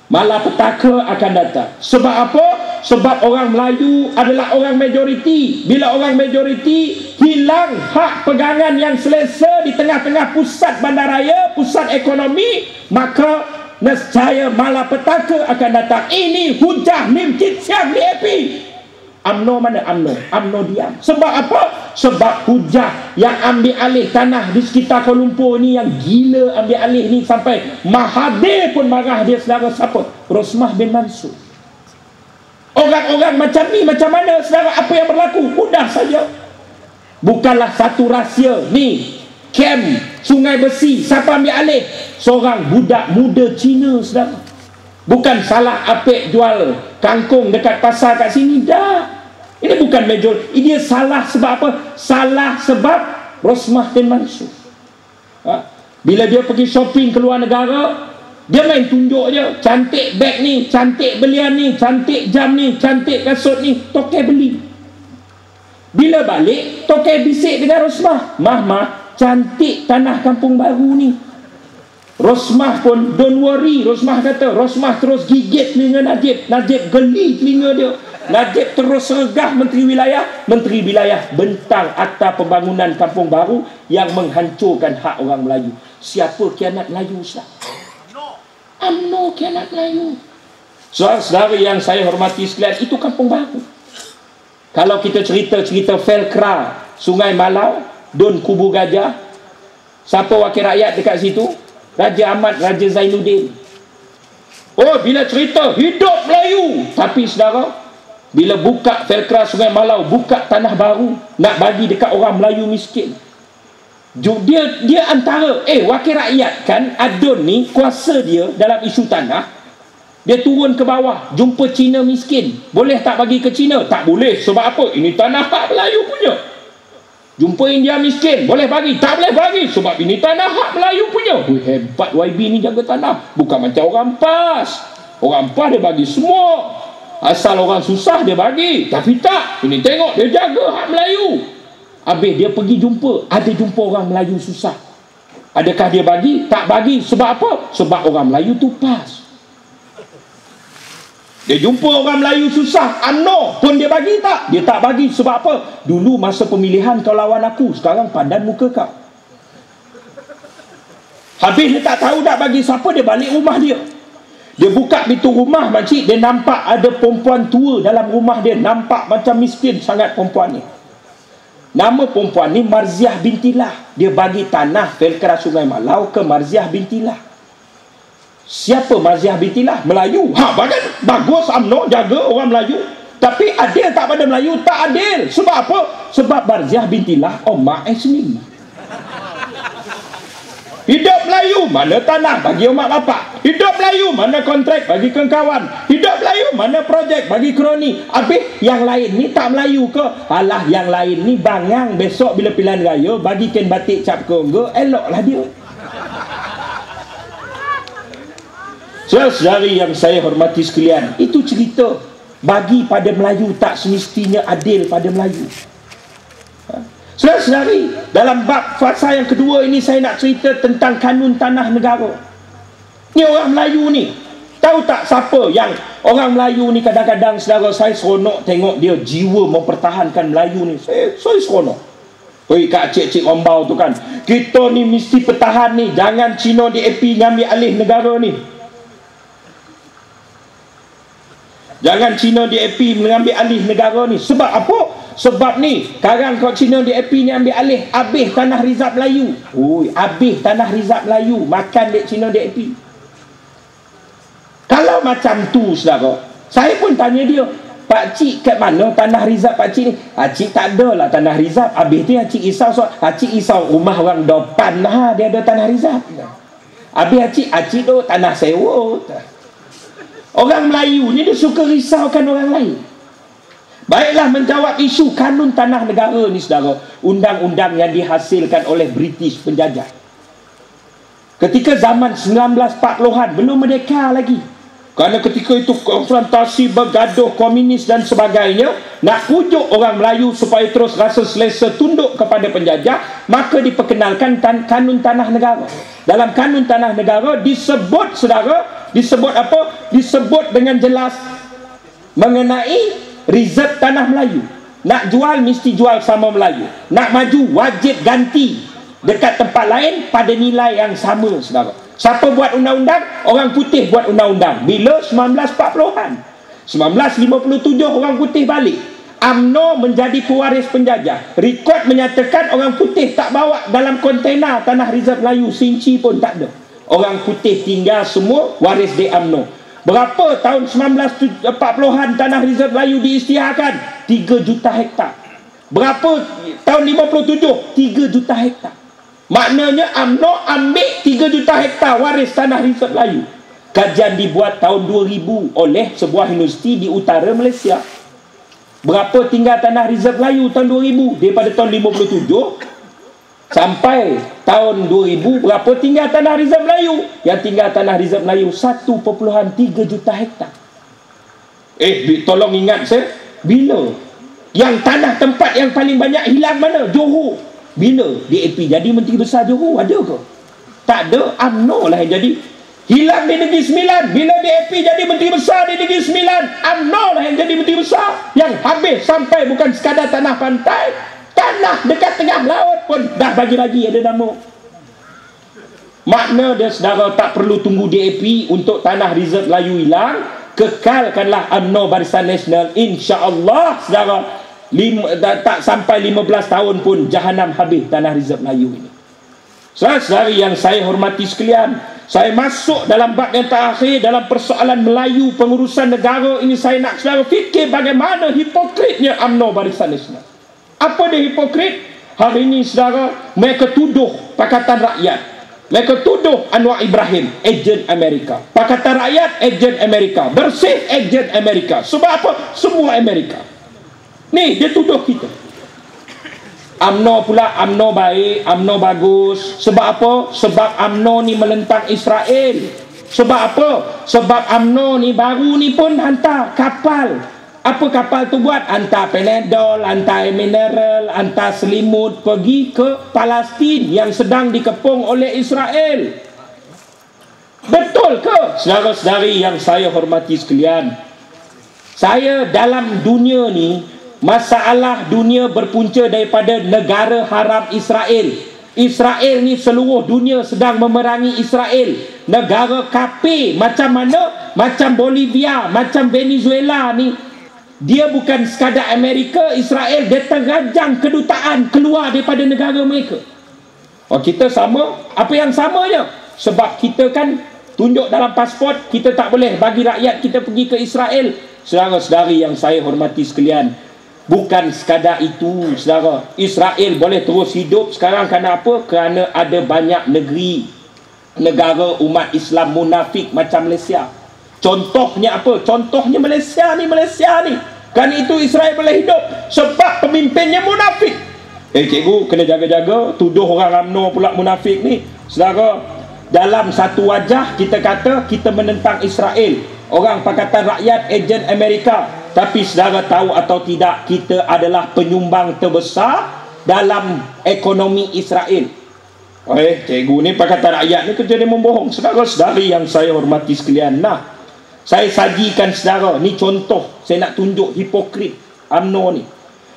Malapetaka akan datang. Sebab apa? Sebab orang Melayu adalah orang majoriti. Bila orang majoriti hilang hak pegangan yang selesa di tengah-tengah pusat bandaraya, pusat ekonomi, maka nescaya malapetaka akan datang. Ini hujah Lim Kit Siang di AP. UMNO mana? UMNO diam. Sebab apa? Sebab hujah yang ambil alih tanah di sekitar Kuala Lumpur ni, yang gila ambil alih ni, sampai Mahathir pun marah dia, saudara. Siapa? Rosmah bin Mansur. Orang-orang macam ni macam mana, saudara? Apa yang berlaku? Mudah saja. Bukanlah satu rahsia ni. Kem Sungai Besi, siapa ambil alih? Seorang budak muda Cina, saudara. Bukan salah apik jual kangkung dekat pasar kat sini, dah. Ini bukan major. Dia salah sebab apa? Salah sebab Rosmah bin Mansur. Bila dia pergi shopping ke luar negara, dia main tunjuk je. Cantik beg ni, cantik belian ni, cantik jam ni, cantik kasut ni, tokai beli. Bila balik, tokai bisik dengan Rosmah, Mah, cantik tanah Kampung Baru ni. Rosmah pun don't worry. Rosmah kata, Rosmah terus gigit telinga Najib. Najib geli telinga dia. Najib terus regah Menteri Wilayah bentang Akta Pembangunan Kampung Baru yang menghancurkan hak orang Melayu. Siapa khianat Melayu, Ustaz? UMNO khianat Melayu. Saudara yang saya hormati sekalian, itu kampung baru. Kalau kita cerita Felkra, Sungai Malau, Don Kubu Gajah, siapa wakil rakyat dekat situ? Raja Ahmad, Raja Zainuddin. Oh, bila cerita hidup Melayu, tapi saudara, bila buka Felkra Sungai Malau, buka tanah baru, nak bagi dekat orang Melayu miskin, dia antara wakil rakyat kan, Adon ni kuasa dia dalam isu tanah. Dia turun ke bawah, jumpa Cina miskin, boleh tak bagi ke Cina? Tak boleh. Sebab apa? Ini tanah hak Melayu punya. Jumpa India miskin, boleh bagi? Tak boleh bagi, sebab ini tanah hak Melayu punya. Hebat YB ni jaga tanah. Bukan macam orang PAS. Orang PAS dia bagi semua, asal orang susah dia bagi. Tapi tak, ini tengok dia jaga hak Melayu. Habis dia pergi jumpa, ada jumpa orang Melayu susah. Adakah dia bagi? Tak bagi. Sebab apa? Sebab orang Melayu tu PAS. Dia jumpa orang Melayu susah, UMNO pun dia bagi tak? Dia tak bagi. Sebab apa? Dulu masa pemilihan kau lawan aku, sekarang pandan muka kau. Habis dia tak tahu nak bagi siapa, dia balik rumah dia. Dia buka pintu rumah makcik, dia nampak ada perempuan tua dalam rumah dia. Nampak macam miskin sangat perempuan ni. Nama perempuan ni Marziah binti Lah. Dia bagi tanah Felkra Sungai Malau ke Marziah binti Lah. Siapa Marziah binti Lah? Melayu. Bagus UMNO jaga orang Melayu. Tapi adil tak pada Melayu? Tak adil. Sebab apa? Sebab Marziah binti Lah omak sendiri. Hidup Melayu, mana tanah bagi omak bapak. Hidup Melayu, mana kontrak bagi kawan. Hidup Melayu, mana projek bagi kroni. Habis yang lain ni tak Melayu ke? Alah, yang lain ni bangang. Besok bila pilihan raya bagi kain batik cap konggo, eloklah dia. Saudari yang saya hormati sekalian, itu cerita bagi pada Melayu tak semestinya adil pada Melayu. Saudari, dalam bab fasa yang kedua ini saya nak cerita tentang kanun tanah negara. Ni orang Melayu ni, tahu tak siapa yang orang Melayu ni kadang-kadang saudara saya seronok tengok dia jiwa mempertahankan Melayu ni. Saya seronok. Oi, kat cik-cik Rombau tu kan, kita ni mesti pertahan ni, jangan Cina DAP ngambil alih negara ni. Jangan Cina DAP mengambil alih negara ni. Sebab apa? Sebab ni, sekarang kalau Cina DAP ni ambil alih, habis tanah rizab Melayu. Ui, habis tanah rizab Melayu. Makan dek Cina DAP. Kalau macam tu, saudara, saya pun tanya dia, Pak Cik kat mana tanah rizab Pak Cik ni? Cik tak ada lah tanah rizab. Habis tu Cik risau, Cik risau rumah orang depan lah, dia ada tanah rizab. Habis Cik tu tanah sewa. Orang Melayu ni dia suka risaukan orang lain. Baiklah, menjawab isu kanun tanah negara ni saudara, undang-undang yang dihasilkan oleh British penjajah. Ketika zaman 1940-an, belum merdeka lagi. Kerana ketika itu konfrontasi bergaduh komunis dan sebagainya, nak pujuk orang Melayu supaya terus rasa selesa tunduk kepada penjajah, maka diperkenalkan kanun tanah negara. Dalam kanun tanah negara disebut saudara, disebut apa? Disebut dengan jelas mengenai reserve tanah Melayu. Nak jual mesti jual sama Melayu. Nak maju wajib ganti dekat tempat lain pada nilai yang sama saudara. Siapa buat undang-undang? Orang putih buat undang-undang. Bila? 1940-an. 1957 orang putih balik. UMNO menjadi pewaris penjajah. Rekod menyatakan orang putih tak bawa dalam kontena tanah rizab Melayu, sinci pun tak ada. Orang putih tinggal semua waris di UMNO. Berapa tahun 1940-an tanah rizab Melayu diisytiharkan? 3 juta hektar. Berapa tahun 57? 3 juta hektar. Maknanya UMNO ambil 3 juta hektar waris tanah rizab Melayu. Kajian dibuat tahun 2000 oleh sebuah universiti di utara Malaysia. Berapa tinggal tanah rizab Melayu tahun 2000? Daripada tahun 57 sampai tahun 2000, berapa tinggal tanah rizab Melayu? Yang tinggal tanah rizab Melayu 1.3 juta hektar. Tolong ingat saya, bila yang tanah tempat yang paling banyak hilang mana? Johor. Bila DAP jadi Menteri Besar Johor, ada ke? Tak ada. UMNO lah yang jadi. Hilang di Negeri Sembilan. Bila DAP jadi Menteri Besar di Negeri Sembilan, UMNO lah yang jadi Menteri Besar. Yang habis sampai bukan sekadar tanah pantai, tanah dekat tengah laut pun dah bagi-bagi ada nama. Makna dia saudara tak perlu tunggu DAP untuk tanah reserve Melayu hilang. kekalkanlah UMNO Barisan Nasional, insya-Allah saudara, tak sampai 15 tahun pun jahanam habis tanah Rizab Melayu ini. Saudara-saudari yang saya hormati sekalian, saya masuk dalam bab yang terakhir dalam persoalan Melayu, pengurusan negara ini. Saya nak saudara fikir bagaimana hipokritnya UMNO Barisan Nasional. Apa dia hipokrit? Hari ini saudara, mereka tuduh Pakatan Rakyat, mereka tuduh Anwar Ibrahim ejen Amerika, Pakatan Rakyat ejen Amerika, Bersih ejen Amerika. Sebab apa? Semua Amerika. Ni dia tuduh kita. UMNO pula, UMNO baik, UMNO bagus. Sebab apa? Sebab UMNO ni menentang Israel. Sebab apa? Sebab UMNO ni baru ni pun hantar kapal. Apa kapal tu buat? Hantar Panadol, hantar mineral, hantar selimut pergi ke Palestin yang sedang dikepung oleh Israel. Betul ke? Saudara-saudari yang saya hormati sekalian, saya dalam dunia ni, masalah dunia berpunca daripada negara haram Israel. Israel ni seluruh dunia sedang memerangi Israel. Negara kafir macam mana? Macam Bolivia, macam Venezuela ni, dia bukan sekadar Amerika, Israel, dia terajang kedutaan keluar daripada negara mereka. Oh, kita sama. Apa yang samanya? Sebab kita kan tunjuk dalam pasport, kita tak boleh bagi rakyat kita pergi ke Israel. Saudara-saudari yang saya hormati sekalian, bukan sekadar itu saudara. Israel boleh terus hidup sekarang kerana apa? Kerana ada banyak negeri, negara umat Islam munafik macam Malaysia. Contohnya apa? Contohnya Malaysia ni. Kerana itu Israel boleh hidup sebab pemimpinnya munafik. Cikgu kena jaga-jaga, tuduh orang UMNO pula munafik ni. Saudara, dalam satu wajah kita kata kita menentang Israel, orang Pakatan Rakyat ejen Amerika. Tapi saudara tahu atau tidak, kita adalah penyumbang terbesar dalam ekonomi Israel. Cikgu ni Pakatan Rakyat ni kerja dia membohong. Saudara-saudari yang saya hormati sekalian, nah, saya sajikan saudara, ni contoh saya nak tunjuk hipokrit UMNO ni.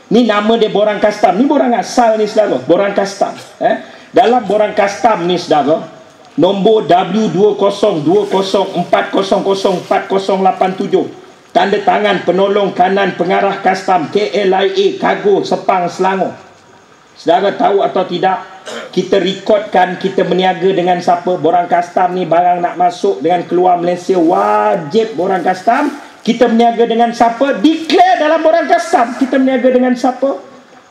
Ni nama dia borang kastam. Ni borang asal ni saudara, borang kastam. Dalam borang kastam ni saudara, nombor W20204004087, tanda tangan penolong kanan pengarah kastam KLIA Kargo Sepang Selangor. Saudara tahu atau tidak, kita rekodkan kita meniaga dengan siapa? Borang kastam ni barang nak masuk dengan keluar Malaysia wajib borang kastam. Kita meniaga dengan siapa? Declare dalam borang kastam. Kita meniaga dengan siapa?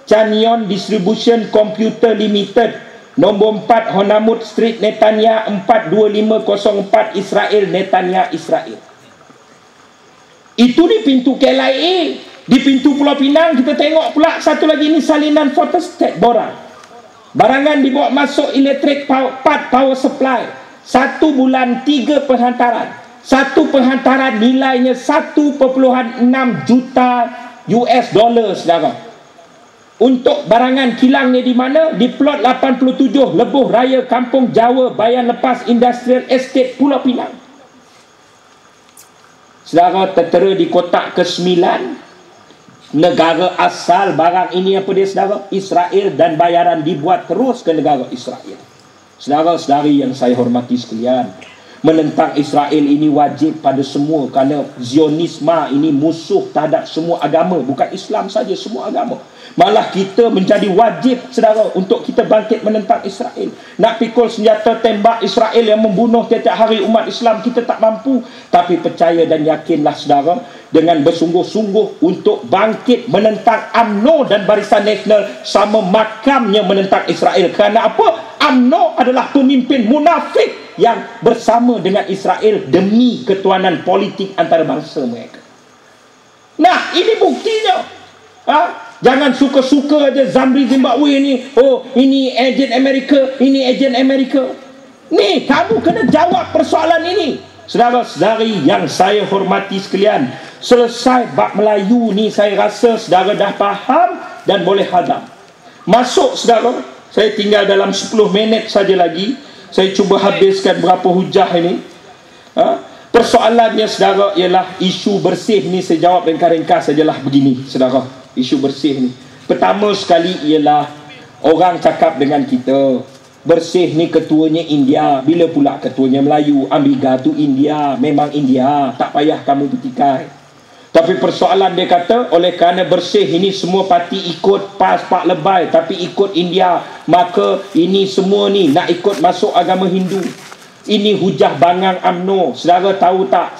Chanyon Distribution Computer Limited, nombor 4 Honamut Street, Netanya 42504, Israel, Netanya, Israel. Itu di pintu KLIA. Di pintu Pulau Pinang kita tengok pula satu lagi ni salinan photostat borang. Barangan dibawa masuk elektrik power supply. 1 bulan 3 penghantaran. Satu penghantaran nilainya 1.6 juta US dollar saudara. Untuk barangan kilang ni di mana? Di plot 87 Lebuh Raya Kampung Jawa Bayan Lepas Industrial Estate Pulau Pinang. Saudara, tertera di kotak ke-9. Negara asal barang ini apa dia saudara? Israel, dan bayaran dibuat terus ke negara Israel. Saudara-saudari yang saya hormati sekalian, menentang Israel ini wajib pada semua, kerana Zionisme ini musuh terhadap semua agama, bukan Islam saja, semua agama. Malah kita menjadi wajib saudara untuk kita bangkit menentang Israel. Nak pikul senjata tembak Israel yang membunuh tiap-tiap hari umat Islam, kita tak mampu. Tapi percaya dan yakinlah saudara, dengan bersungguh-sungguh untuk bangkit menentang UMNO dan Barisan Nasional, sama makamnya menentang Israel. Kerana apa? UMNO adalah pemimpin munafik yang bersama dengan Israel demi ketuanan politik antarabangsa mereka. Nah, ini buktinya. Jangan suka-suka aja Zamri Zimbabwe ni, oh ini ejen Amerika, ini ejen Amerika. Ni kamu kena jawab persoalan ini. Saudara-saudari yang saya hormati sekalian, selesai bab Melayu ni saya rasa saudara dah faham dan boleh hadam. Masuk saudara, saya tinggal dalam 10 minit saja lagi. Saya cuba habiskan berapa hujah ini. Persoalannya saudara ialah isu bersih ni, saya jawab ringkas-ringkas sajalah begini saudara. Isu bersih ni, pertama sekali ialah orang cakap dengan kita, bersih ni ketuanya India. Bila pula ketuanya Melayu? Amiga tu India, memang India, tak payah kamu petikai. Tapi persoalan dia kata, oleh kerana bersih ini semua parti ikut PAS Pak Lebay, tapi ikut India, maka ini semua ni nak ikut masuk agama Hindu. Ini hujah bangang UMNO. Saudara tahu tak,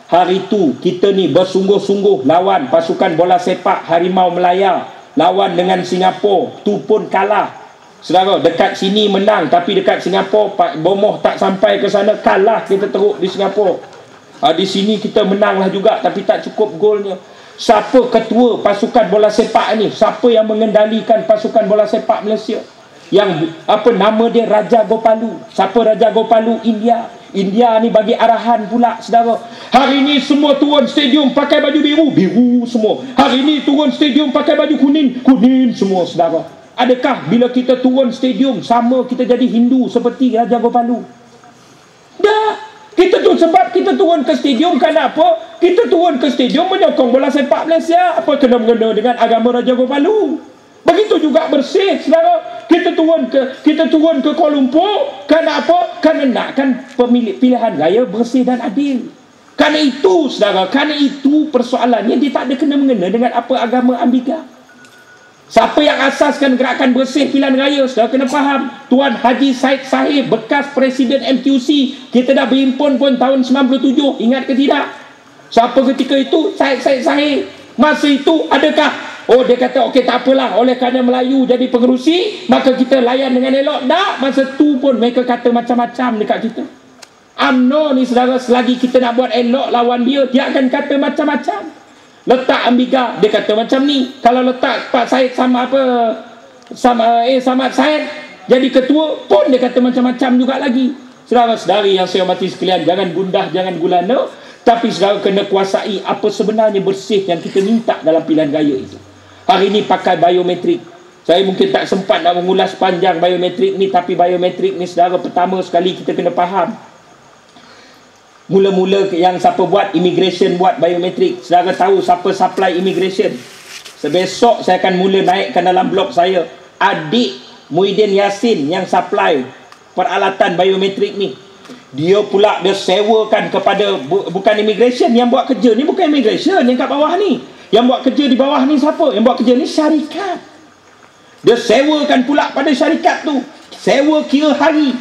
hari tu kita ni bersungguh-sungguh lawan pasukan bola sepak Harimau Melaya, lawan dengan Singapura, tu pun kalah. Saudara, dekat sini menang, tapi dekat Singapura bomoh tak sampai ke sana, kalah kita teruk di Singapura. Di sini kita menanglah juga, tapi tak cukup golnya. Siapa ketua pasukan bola sepak ni? Siapa yang mengendalikan pasukan bola sepak Malaysia? Yang apa nama dia? Raja Gopalu. Siapa Raja Gopalu? India. India ni bagi arahan pula, saudara. Hari ni semua turun stadium pakai baju biru, biru semua. Hari ni turun stadium pakai baju kuning, kuning semua, saudara. Adakah bila kita turun stadium sama kita jadi Hindu seperti Raja Gopalu? Dah. Kita tu sebab kita turun ke stadium kenapa? Kita turun ke stadium menyokong bola sepak Malaysia. Apa kena-mengena dengan agama Raja Gopalu? Begitu juga bersih, saudara. Kita turun ke Kuala Lumpur. Kenapa? Kerana nakkan pilihan raya bersih dan adil. Kerana itu, saudara, kerana itu persoalannya dia tak ada kena-mengena dengan apa agama Amiga. Siapa yang asaskan gerakan bersih pilihan raya? Saudara kena faham. Tuan Haji Said Sahir, bekas Presiden MQC. Kita dah berhimpun pun tahun 97. Ingat ke tidak? Siapa ketika itu? Said Sahir. Masa itu adakah? Oh, dia kata okey tak apalah, oleh kerana Melayu jadi pengerusi, maka kita layan dengan elok. Tak, masa tu pun mereka kata macam-macam dekat kita. UMNO ni, saudara, selagi kita nak buat elok lawan dia, dia akan kata macam-macam. Letak Amiga, dia kata macam ni. Kalau letak Pak Syed sama Samad Syed jadi ketua pun dia kata macam-macam juga lagi. Saudara-saudari yang saya hormati sekalian, jangan gundah, jangan gulana, tapi saudara kena kuasai apa sebenarnya bersih yang kita minta dalam pilihan raya itu. Hari ini pakai biometrik. Saya mungkin tak sempat nak mengulas panjang biometrik ni, tapi biometrik ni, saudara, pertama sekali kita kena faham. Mula-mula yang siapa buat? Immigration buat biometrik. Saudara tahu siapa supply immigration? Sebesok saya akan mula naikkan dalam blog saya, adik Muhyiddin Yassin yang supply peralatan biometrik ni. Dia pula dia sewakan kepada bukan immigration yang buat kerja ni, bukan immigration yang kat bawah ni. Yang buat kerja di bawah ni siapa? Yang buat kerja ni syarikat. Dia sewakan pula pada syarikat tu. Sewa kira hari.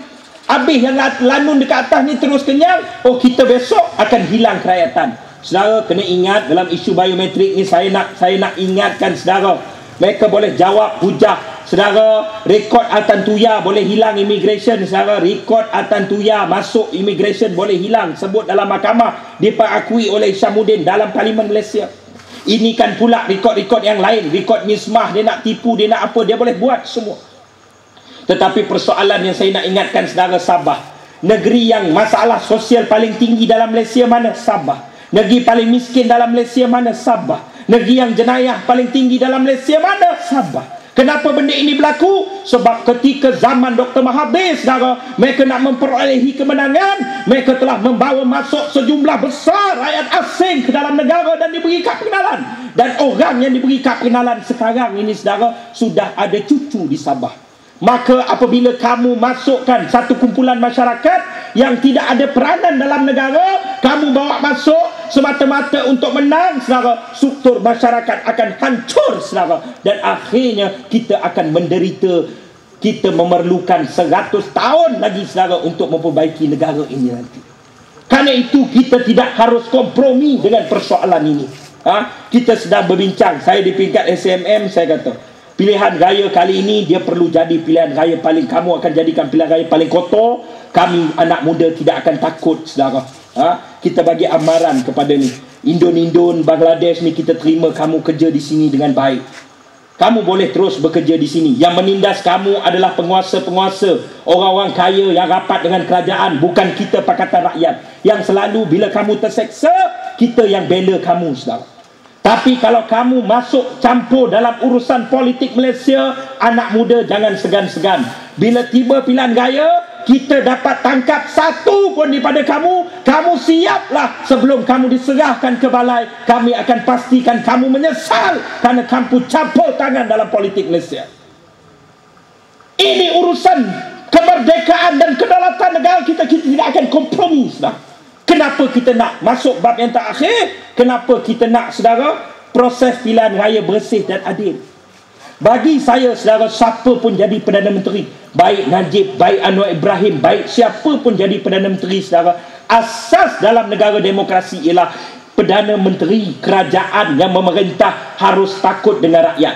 Habis yang lanun dekat atas ni terus kenyang, oh kita besok akan hilang kerakyatan. Saudara kena ingat dalam isu biometrik ni, saya nak ingatkan saudara, mereka boleh jawab hujah. Saudara, rekod Altan Tuya boleh hilang immigration. Saudara, rekod Altan Tuya masuk immigration boleh hilang. Sebut dalam mahkamah, diperakui oleh Syamuddin dalam Parlimen Malaysia. Ini kan pula rekod-rekod yang lain, rekod mismah, dia nak tipu, dia nak apa, dia boleh buat semua. Tetapi persoalan yang saya nak ingatkan saudara, Sabah, negeri yang masalah sosial paling tinggi dalam Malaysia mana? Sabah. Negeri paling miskin dalam Malaysia mana? Sabah. Negeri yang jenayah paling tinggi dalam Malaysia mana? Sabah. Kenapa benda ini berlaku? Sebab ketika zaman Dr. Mahathir, saudara, mereka nak memperolehi kemenangan, mereka telah membawa masuk sejumlah besar rakyat asing ke dalam negara dan diberi kad pengenalan. Dan orang yang diberi kad pengenalan sekarang ini, saudara, sudah ada cucu di Sabah. Maka apabila kamu masukkan satu kumpulan masyarakat yang tidak ada peranan dalam negara, kamu bawa masuk semata-mata untuk menang, saudara, struktur masyarakat akan hancur, saudara. Dan akhirnya kita akan menderita. Kita memerlukan 100 tahun lagi, saudara, untuk memperbaiki negara ini nanti. Kerana itu kita tidak harus kompromi dengan persoalan ini. Kita sedang berbincang, saya di peringkat SMM, saya kata pilihan raya kali ini dia perlu jadi pilihan raya paling, kamu akan jadikan pilihan raya paling kotor. Kami anak muda tidak akan takut, saudara. Kita bagi amaran kepada ni Indon, Bangladesh ni, kita terima kamu kerja di sini dengan baik. Kamu boleh terus bekerja di sini. Yang menindas kamu adalah penguasa-penguasa, orang-orang kaya yang rapat dengan kerajaan, bukan kita Pakatan Rakyat yang selalu bila kamu terseksa, kita yang bela kamu, saudara. Tapi kalau kamu masuk campur dalam urusan politik Malaysia, anak muda jangan segan-segan. Bila tiba pilihan raya, kita dapat tangkap satu pun daripada kamu, kamu siaplah sebelum kamu diserahkan ke balai. Kami akan pastikan kamu menyesal kerana kamu campur tangan dalam politik Malaysia. Ini urusan kemerdekaan kita tidak akan kompromi, saudara. Kenapa kita nak masuk bab yang terakhir? Kenapa kita nak, saudara, proses pilihan raya bersih dan adil? Bagi saya, saudara, siapa pun jadi Perdana Menteri, baik Najib, baik Anwar Ibrahim, baik siapa pun jadi Perdana Menteri, saudara, asas dalam negara demokrasi ialah Perdana Menteri kerajaan yang memerintah harus takut dengan rakyat.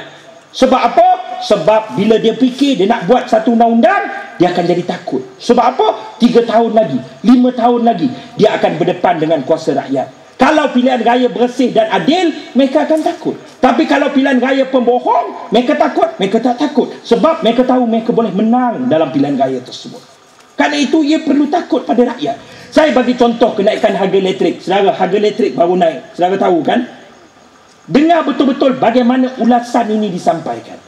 Sebab apa? Sebab bila dia fikir dia nak buat satu undang-undang, dia akan jadi takut. Sebab apa? 3 tahun lagi, 5 tahun lagi, dia akan berdepan dengan kuasa rakyat. Kalau pilihan raya bersih dan adil, mereka akan takut. Tapi kalau pilihan raya pembohong, mereka takut? Mereka tak takut. Sebab mereka tahu mereka boleh menang dalam pilihan raya tersebut. Kerana itu, ia perlu takut pada rakyat. Saya bagi contoh kenaikan harga elektrik. Saudara, harga elektrik baru naik. Saudara tahu kan? Dengar betul-betul bagaimana ulasan ini disampaikan.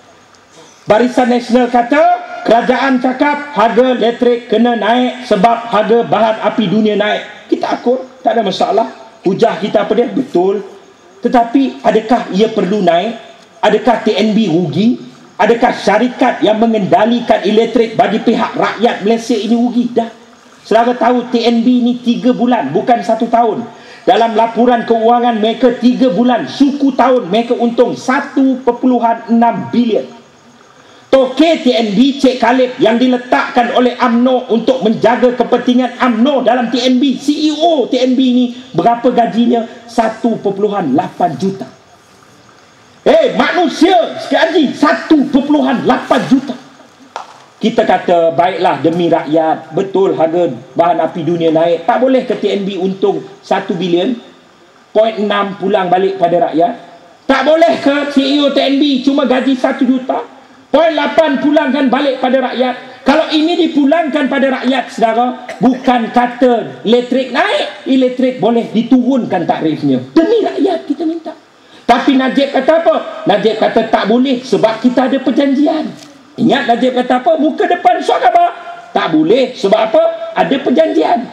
Barisan Nasional kata, kerajaan cakap harga elektrik kena naik sebab harga bahan api dunia naik. Kita akur, tak ada masalah. Hujah kita apa dia? Betul. Tetapi adakah ia perlu naik? Adakah TNB rugi? Adakah syarikat yang mengendalikan elektrik bagi pihak rakyat Malaysia ini rugi? Dah. Saudara tahu TNB ni 3 bulan, bukan 1 tahun. Dalam laporan keuangan mereka 3 bulan, suku tahun mereka untung 1.6 bilion. Tokey TNB Cik Khalid yang diletakkan oleh UMNO untuk menjaga kepentingan UMNO dalam TNB, CEO TNB ni berapa gajinya? 1.8 juta. Manusia gaji 1.8 juta. Kita kata baiklah demi rakyat, betul harga bahan api dunia naik, tak boleh ke TNB untung 1 bilion, 0.6 pulang balik pada rakyat? Tak boleh ke CEO TNB cuma gaji 1 juta? 0.8 pulangkan balik pada rakyat. Kalau ini dipulangkan pada rakyat, saudara, bukan kata elektrik naik, elektrik boleh diturunkan tarifnya. Demi rakyat kita minta. Tapi Najib kata apa? Najib kata tak boleh sebab kita ada perjanjian. Ingat Najib kata apa? Muka depan Surat Khabar. Tak boleh sebab apa? Ada perjanjian.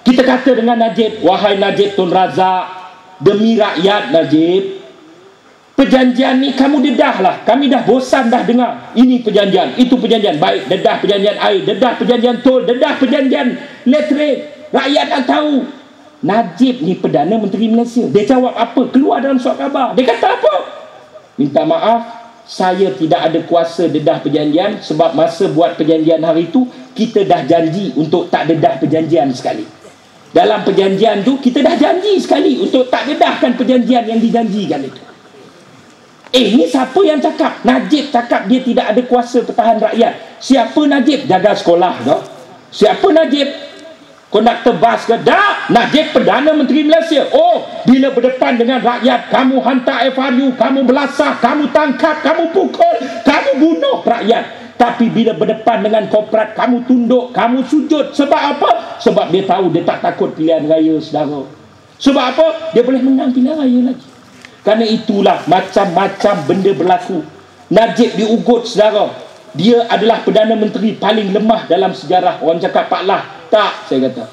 Kita kata dengan Najib, wahai Najib Tun Razak, demi rakyat Najib, perjanjian ni kamu dedah lah. Kami dah bosan dah dengar. Ini perjanjian, itu perjanjian. Baik, dedah perjanjian air, dedah perjanjian tol, dedah perjanjian elektrik. Rakyat nak tahu. Najib ni Perdana Menteri Malaysia. Dia jawab apa? Keluar dalam Surat Khabar. Dia kata apa? Minta maaf, saya tidak ada kuasa dedah perjanjian sebab masa buat perjanjian hari itu, kita dah janji untuk tak dedah perjanjian sekali. Dalam perjanjian tu, kita dah janji sekali untuk tak dedahkan perjanjian yang dijanjikan itu. Ni siapa yang cakap? Najib cakap dia tidak ada kuasa pertahan rakyat. Siapa Najib? Jaga sekolah ke? Siapa Najib? Konduktor bas ke? Tak! Najib Perdana Menteri Malaysia. Oh, bila berdepan dengan rakyat, kamu hantar FRU, kamu belasah, kamu tangkap, kamu pukul, kamu bunuh rakyat. Tapi bila berdepan dengan korporat, kamu tunduk, kamu sujud. Sebab apa? Sebab dia tahu dia tak takut pilihan raya, saudara. Sebab apa? Dia boleh menang pilihan raya lagi. Kerana itulah macam-macam benda berlaku. Najib diugut, saudara. Dia adalah Perdana Menteri paling lemah dalam sejarah. Orang cakap Pak Lah. Tak, saya kata.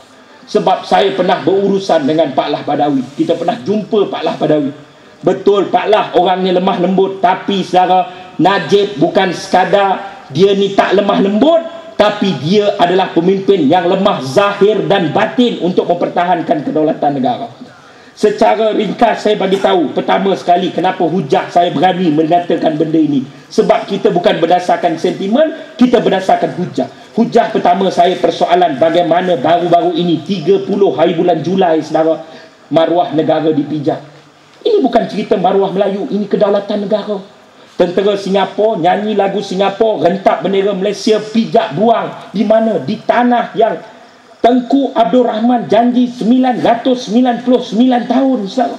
Sebab saya pernah berurusan dengan Pak Lah Badawi. Kita pernah jumpa Pak Lah Badawi. Betul, Pak Lah orangnya lemah lembut. Tapi, saudara, Najib bukan sekadar dia ni tak lemah lembut, tapi dia adalah pemimpin yang lemah zahir dan batin untuk mempertahankan kedaulatan negara. Secara ringkas saya bagi tahu pertama sekali kenapa hujah saya berani mengatakan benda ini. Sebab kita bukan berdasarkan sentimen, kita berdasarkan hujah. Hujah pertama saya persoalan bagaimana baru-baru ini 30 hari bulan Julai, saudara, maruah negara dipijak. Ini bukan cerita maruah Melayu, ini kedaulatan negara. Tentera Singapura nyanyi lagu Singapura, rentak bendera Malaysia, pijak buang. Di mana? Di tanah yang Tengku Abdul Rahman janji 999 tahun, saudara.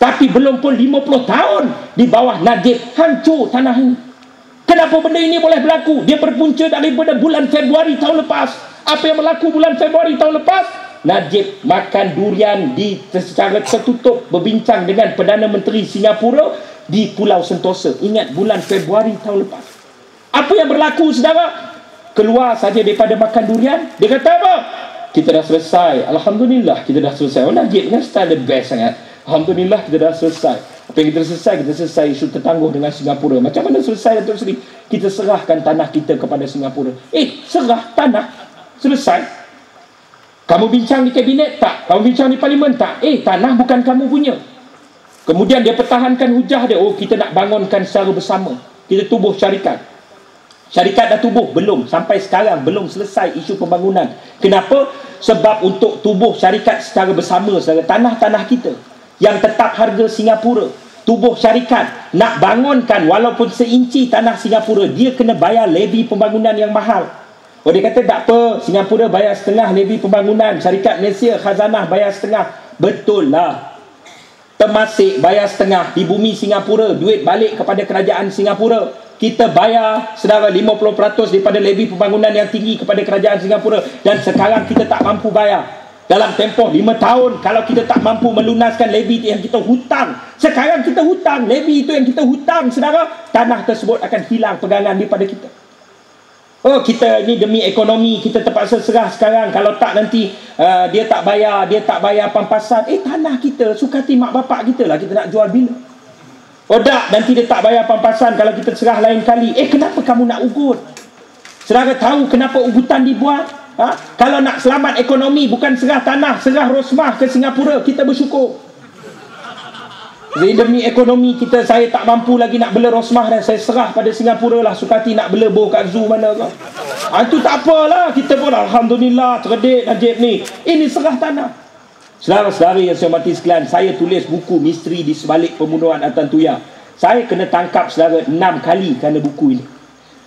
Tapi belum pun 50 tahun di bawah Najib, hancur tanah ini. Kenapa benda ini boleh berlaku? Dia berpunca daripada bulan Februari tahun lepas. Apa yang berlaku bulan Februari tahun lepas? Najib makan durian secara tertutup berbincang dengan Perdana Menteri Singapura di Pulau Sentosa. Ingat bulan Februari tahun lepas. Apa yang berlaku, saudara? Keluar saja daripada makan durian, dia kata apa? Kita dah selesai. Alhamdulillah kita dah selesai. Najib dengan style the best sangat. Alhamdulillah kita dah selesai. Apa yang kita selesai isu tertangguh dengan Singapura. Macam mana selesai, Datuk Seri? Kita serahkan tanah kita kepada Singapura. Serah tanah? Selesai? Kamu bincang di kabinet? Tak. Kamu bincang di parlimen? Tak. Tanah bukan kamu punya. Kemudian dia pertahankan hujah dia, kita nak bangunkan secara bersama. Kita tubuh syarikat. Syarikat dah tubuh? Belum. Sampai sekarang belum selesai isu pembangunan. Kenapa? Sebab untuk tubuh syarikat secara bersama, tanah-tanah kita yang tetap harga Singapura, tubuh syarikat nak bangunkan walaupun seinci tanah Singapura, dia kena bayar levy pembangunan yang mahal. Dia kata tak apa, Singapura bayar setengah levy pembangunan, syarikat Malaysia khazanah bayar setengah. Betul lah. Temasek bayar setengah, di bumi Singapura duit balik kepada kerajaan Singapura. Kita bayar saudara 50% daripada levy pembangunan yang tinggi kepada kerajaan Singapura, dan sekarang kita tak mampu bayar. Dalam tempoh 5 tahun, kalau kita tak mampu melunaskan levy yang kita hutang, sekarang kita hutang, levy itu yang kita hutang saudara, tanah tersebut akan hilang pegangan daripada kita. Kita ni demi ekonomi kita terpaksa serah sekarang. Kalau tak nanti dia tak bayar pampasan. Tanah kita, sukati mak bapak kita lah, kita nak jual bila? Tak, nanti dia tak bayar pampasan kalau kita serah lain kali. Kenapa kamu nak ugut? Saudara tahu kenapa ugutan dibuat? Kalau nak selamat ekonomi, bukan serah tanah, serah Rosmah ke Singapura, kita bersyukur. Jadi demi ekonomi kita, saya tak mampu lagi nak bela Rosmah dan saya serah pada Singapura lah, sukati nak bela boh kat zoo mana ke. Itu tak apalah, kita pun alhamdulillah cerdik Najib ni. Ini serah tanah. Saudara-saudara yang saya hormati sekalian, saya tulis buku Misteri di Sebalik Pembunuhan Atan Tuya. Saya kena tangkap saudara 6 kali kerana buku ini.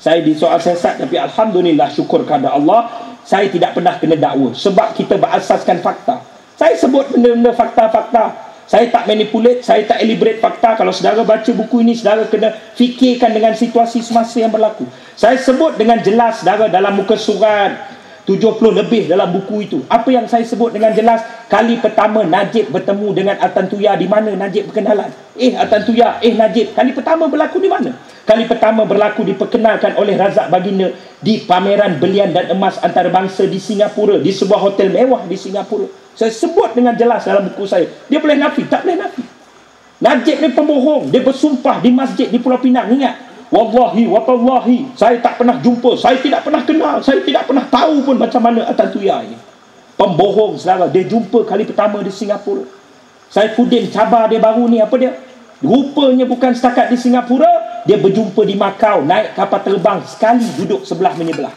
Saya di soal siasat, tapi alhamdulillah syukur kepada Allah, saya tidak pernah kena dakwa sebab kita berasaskan fakta. Saya sebut benda-benda fakta-fakta. Saya tak manipulate, saya tak elaborate fakta. Kalau saudara baca buku ini, saudara kena fikirkan dengan situasi semasa yang berlaku. Saya sebut dengan jelas saudara dalam muka surat 70 lebih dalam buku itu. Apa yang saya sebut dengan jelas? Kali pertama Najib bertemu dengan Atan Tuya, di mana Najib berkenalan? Atan Tuya, Najib. Kali pertama berlaku di mana? Kali pertama berlaku diperkenalkan oleh Razak Baginda di pameran belian dan emas antarabangsa di Singapura, di sebuah hotel mewah di Singapura. Saya sebut dengan jelas dalam buku saya. Dia boleh nafi? Tak boleh nafi. Najib ni pembohong. Dia bersumpah di masjid di Pulau Pinang. Ingat? Wallahi, watallahi, saya tak pernah jumpa, saya tidak pernah kenal, saya tidak pernah tahu pun macam mana Atan Tuya ini. Pembohong saudara. Dia jumpa kali pertama di Singapura. Saifuddin cabar dia baru ni, apa dia? Rupanya bukan setakat di Singapura, dia berjumpa di Macau, naik kapal terbang sekali, duduk sebelah menyebelah.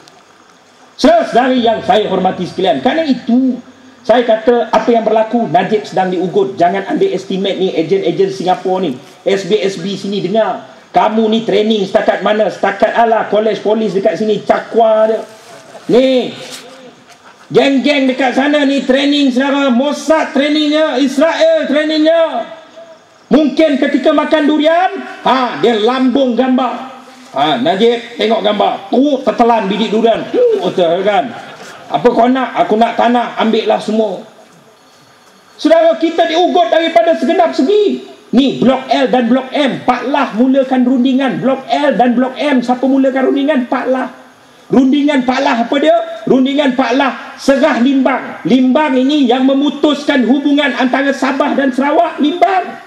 Saudara yang saya hormati sekalian, kerana itu saya kata apa yang berlaku, Najib sedang diugut. Jangan ambil estimate ni ejen-ejen Singapura ni, SBSB sini dengar. Kamu ni training setakat mana? Setakat kolej polis dekat sini, cakwa dia. Ni geng-geng dekat sana ni training saudara. Mossad trainingnya, Israel trainingnya. Mungkin ketika makan durian, dia lambung gambar. Najib tengok gambar, tertelan biji durian. Kan? Apa kau nak? Aku nak tanah, ambil lah semua. Saudara, kita diugut daripada segenap segi. Ni Blok L dan Blok M, Pak Lah mulakan rundingan. Blok L dan Blok M, siapa mulakan rundingan? Pak Lah. Rundingan Pak Lah apa dia? Rundingan Pak Lah serah Limbang. Limbang ini yang memutuskan hubungan antara Sabah dan Sarawak. Limbang.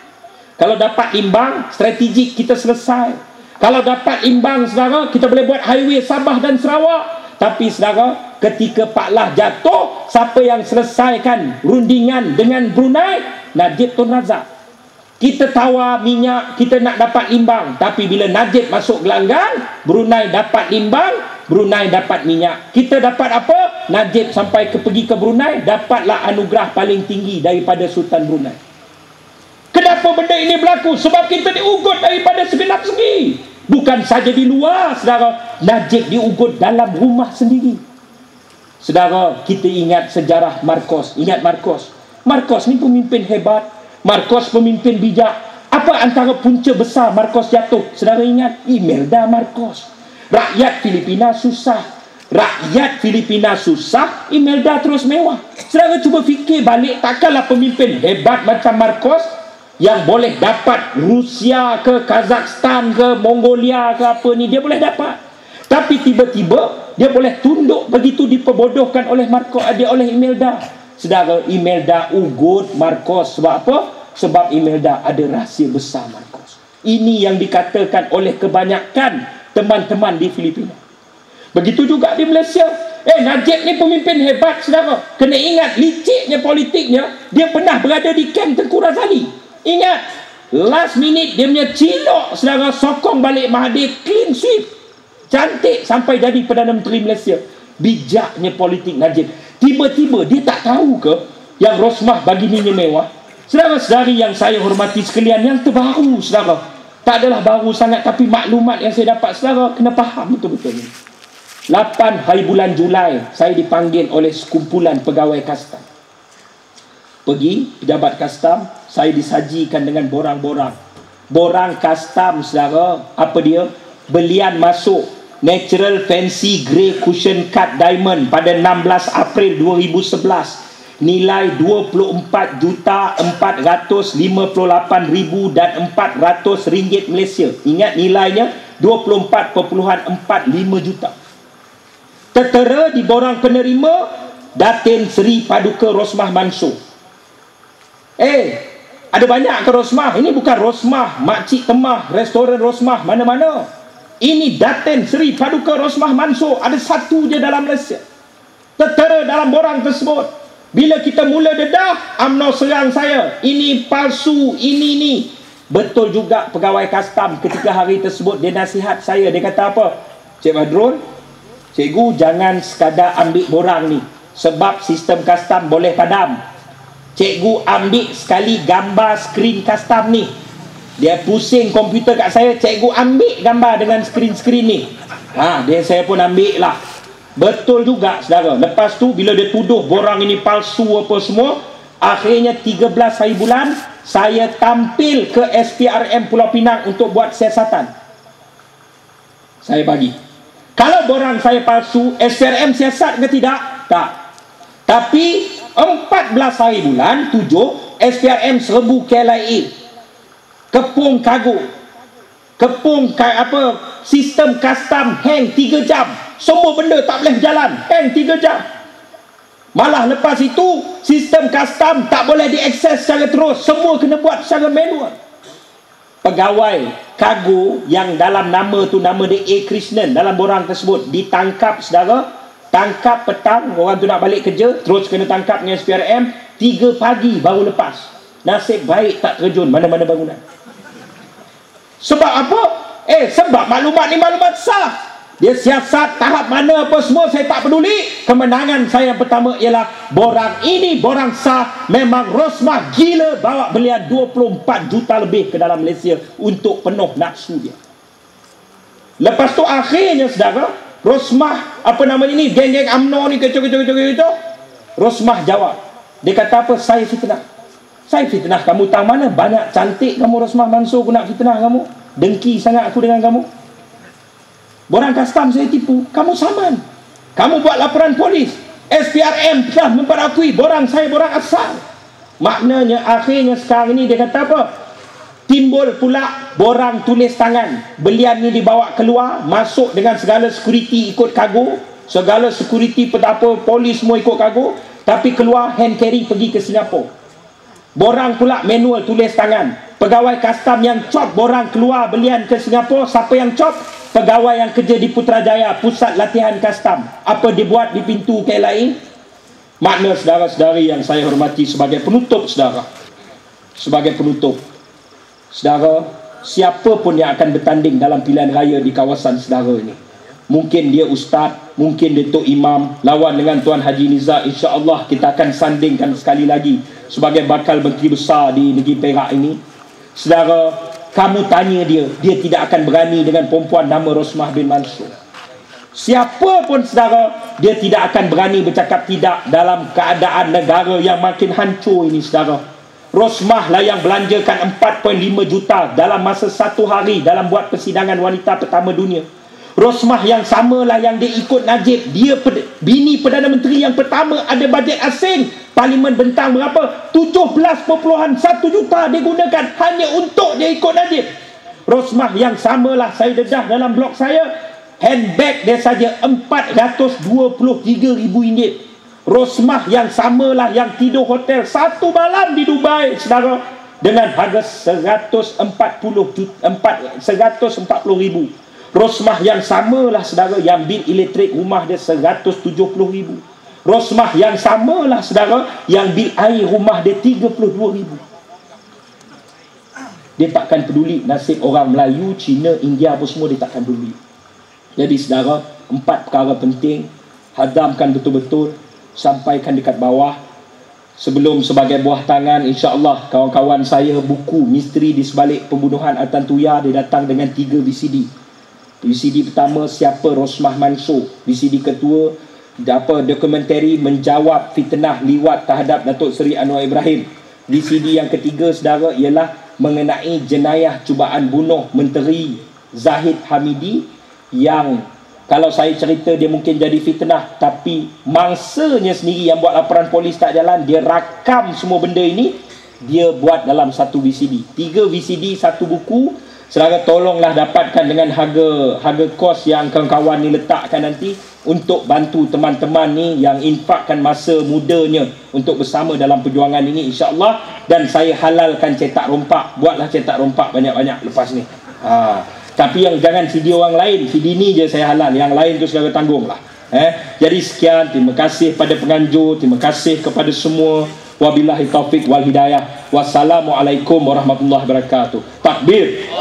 Kalau dapat Limbang, strategik kita selesai. Kalau dapat Limbang saudara, kita boleh buat highway Sabah dan Sarawak. Tapi saudara, ketika Pak Lah jatuh, siapa yang selesaikan rundingan dengan Brunei? Najib Tun Razak. Kita tawar minyak, kita nak dapat Limbang. Tapi bila Najib masuk gelanggang, Brunei dapat Limbang, Brunei dapat minyak. Kita dapat apa? Najib sampai pergi ke Brunei, dapatlah anugerah paling tinggi daripada Sultan Brunei. Kenapa benda ini berlaku? Sebab kita diugut daripada segenap segi. Bukan saja di luar, saudara. Najib diugut dalam rumah sendiri. Saudara, kita ingat sejarah Marcos. Ingat Marcos? Marcos ni pemimpin hebat. Marcos pemimpin bijak. Apa antara punca besar Marcos jatuh? Saudara ingat? Imelda Marcos. Rakyat Filipina susah. Rakyat Filipina susah, Imelda terus mewah. Saudara cuba fikir balik, takkanlah pemimpin hebat macam Marcos yang boleh dapat Rusia ke Kazakhstan ke Mongolia ke apa ni, dia boleh dapat. Tapi tiba-tiba dia boleh tunduk begitu, diperbodohkan oleh Marcos, oleh Imelda. Saudara, Imelda ugut Marcos. Sebab apa? Sebab Imelda ada rahsia besar Marcos. Ini yang dikatakan oleh kebanyakan teman-teman di Filipina. Begitu juga di Malaysia. Najib ni pemimpin hebat, saudara. Kena ingat liciknya politiknya. Dia pernah berada di kem Tengku Razali. Ingat, last minute dia punya cilok, saudara, sokong balik Mahathir, clean sweep, cantik sampai jadi Perdana Menteri Malaysia. Bijaknya politik Najib. Tiba-tiba dia tak tahu ke yang Rosmah baginanya mewah? Saudara-saudari yang saya hormati sekalian, yang terbaru, saudara, tak adalah baru sangat, tapi maklumat yang saya dapat, saudara, kena faham betul-betul ni. 8 hari bulan Julai, saya dipanggil oleh sekumpulan pegawai kastam. Pergi pejabat kastam, saya disajikan dengan borang-borang. Borang kastam, saudara, apa dia? Belian masuk Natural Fancy Grey Cushion Cut Diamond pada 16 April 2011. Nilai RM24,458,400 ringgit Malaysia. Ingat, nilainya 24.45 juta. Tertera di borang penerima Datin Seri Paduka Rosmah Mansor. Ada banyak ke Rosmah? Ini bukan Rosmah Makcik Temah, restoran Rosmah mana-mana. Ini Datin Seri Paduka Rosmah Mansor. Ada satu je dalam Malaysia. Tertera dalam borang tersebut. Bila kita mula dedah, UMNO serang saya. Ini palsu, ini. Betul juga pegawai kastam ketika hari tersebut dia nasihat saya. Dia kata apa? Cik Badrul, cikgu jangan sekadar ambil borang ni, sebab sistem kastam boleh padam. Cikgu ambil sekali gambar skrin kastam ni. Dia pusing komputer kat saya, cikgu ambil gambar dengan skrin-skrin ni. Saya pun ambil lah. Betul juga, saudara. Lepas tu bila dia tuduh borang ini palsu apa semua, akhirnya 13 hari bulan saya tampil ke SPRM Pulau Pinang untuk buat siasatan. Saya bagi, kalau borang saya palsu, SPRM siasat ke tidak? Tak. Tapi 14 hari bulan 7, SPRM serbu KLIA, kepung kargo, sistem kastam hang 3 jam. Semua benda tak boleh berjalan, hang 3 jam. Malah lepas itu sistem kastam tak boleh diakses secara terus, semua kena buat secara manual. Pegawai kargo yang dalam nama tu nama dia A. Krishnan dalam borang tersebut ditangkap, saudara. Tangkap petang, orang tu nak balik kerja, terus kena tangkap dengan SPRM. 3 pagi baru lepas. Nasib baik tak terjun mana-mana bangunan. Sebab apa? Sebab maklumat ni maklumat sah. Dia siasat tahap mana apa semua saya tak peduli. Kemenangan saya yang pertama ialah borang ini borang sah. Memang Rosmah gila bawa belian 24 juta lebih ke dalam Malaysia untuk penuh nafsu dia. Lepas tu akhirnya, saudara, Rosmah geng-geng UMNO ni kecoh. Rosmah jawab. Dia kata apa? Saya fitnah. Saya fitnah kamu tang mana? Banyak cantik kamu Rosmah Mansor, aku nak fitnah kamu. Dengki sangat aku dengan kamu. Borang kastam saya tipu, kamu saman. Kamu buat laporan polis. SPRM telah memperakui borang saya borang asal. Maknanya akhirnya sekarang ini dia kata apa? Timbul pula borang tulis tangan. Belian ni dibawa keluar, masuk dengan segala security ikut kargo, segala security petapa polis semua ikut kargo, tapi keluar hand carry pergi ke Singapura. Borang pula manual tulis tangan. Pegawai kastam yang cop borang keluar belian ke Singapura, siapa yang cop? Pegawai yang kerja di Putrajaya, pusat latihan kastam. Apa dia buat di pintu KLIA? Makna, saudara-saudari yang saya hormati, sebagai penutup, saudara, sebagai penutup, saudara, siapa pun yang akan bertanding dalam pilihan raya di kawasan saudara ini, mungkin dia ustaz, mungkin dia tok imam, lawan dengan Tuan Haji Nizar, insya-Allah kita akan sandingkan sekali lagi sebagai bakal menteri besar di negeri Perak ini. Saudara, kamu tanya dia tidak akan berani dengan perempuan nama Rosmah bin Mansor. Siapa pun, saudara, dia tidak akan berani bercakap tidak dalam keadaan negara yang makin hancur ini, saudara. Rosmah lah yang belanjakan 4.5 juta dalam masa 1 hari dalam buat persidangan wanita pertama dunia. Rosmah yang samalah yang dia ikut Najib. Dia bini Perdana Menteri yang pertama ada bajet asing. Parlimen bentang berapa? 17.1 juta dia gunakan hanya untuk dia ikut Najib. Rosmah yang samalah saya dedah dalam blog saya. Handbag dia saja RM423,000. Rosmah yang samalah yang tidur hotel 1 malam di Dubai, saudara, dengan harga 140,000. Rosmah yang samalah saudara, yang bil elektrik rumah dia 170,000. Rosmah yang samalah saudara, yang bil air rumah dia 32,000. Dia takkan peduli nasib orang Melayu, Cina, India apa semua, dia takkan peduli. Jadi saudara, 4 perkara penting, hadamkan betul-betul, sampaikan dekat bawah. Sebelum sebagai buah tangan, insya-Allah kawan-kawan saya buku Misteri di Sebalik Pembunuhan Atan Tuya, dia datang dengan 3 VCD. VCD pertama, Siapa Rosmah Mansor. VCD kedua, dokumentari menjawab fitnah liwat terhadap Datuk Seri Anwar Ibrahim. VCD yang ketiga saudara ialah mengenai jenayah cubaan bunuh Menteri Zahid Hamidi, yang kalau saya cerita dia mungkin jadi fitnah, tapi mangsanya sendiri yang buat laporan polis tak jalan, dia rakam semua benda ini, dia buat dalam satu VCD. 3 VCD, satu buku. Saudara tolonglah dapatkan dengan harga kos yang kawan-kawan ni letakkan nanti, untuk bantu teman-teman ni yang infakkan masa mudanya untuk bersama dalam perjuangan ini, insya-Allah. Dan saya halalkan cetak rompak. Buatlah cetak rompak banyak-banyak lepas ni. Tapi yang jangan CD orang lain, CD ni je saya halal, yang lain tu saudara tanggunglah. Jadi sekian, terima kasih pada penganjur, terima kasih kepada semua. Wabillahi taufik wal hidayah. Wassalamualaikum warahmatullahi wabarakatuh. Takbir.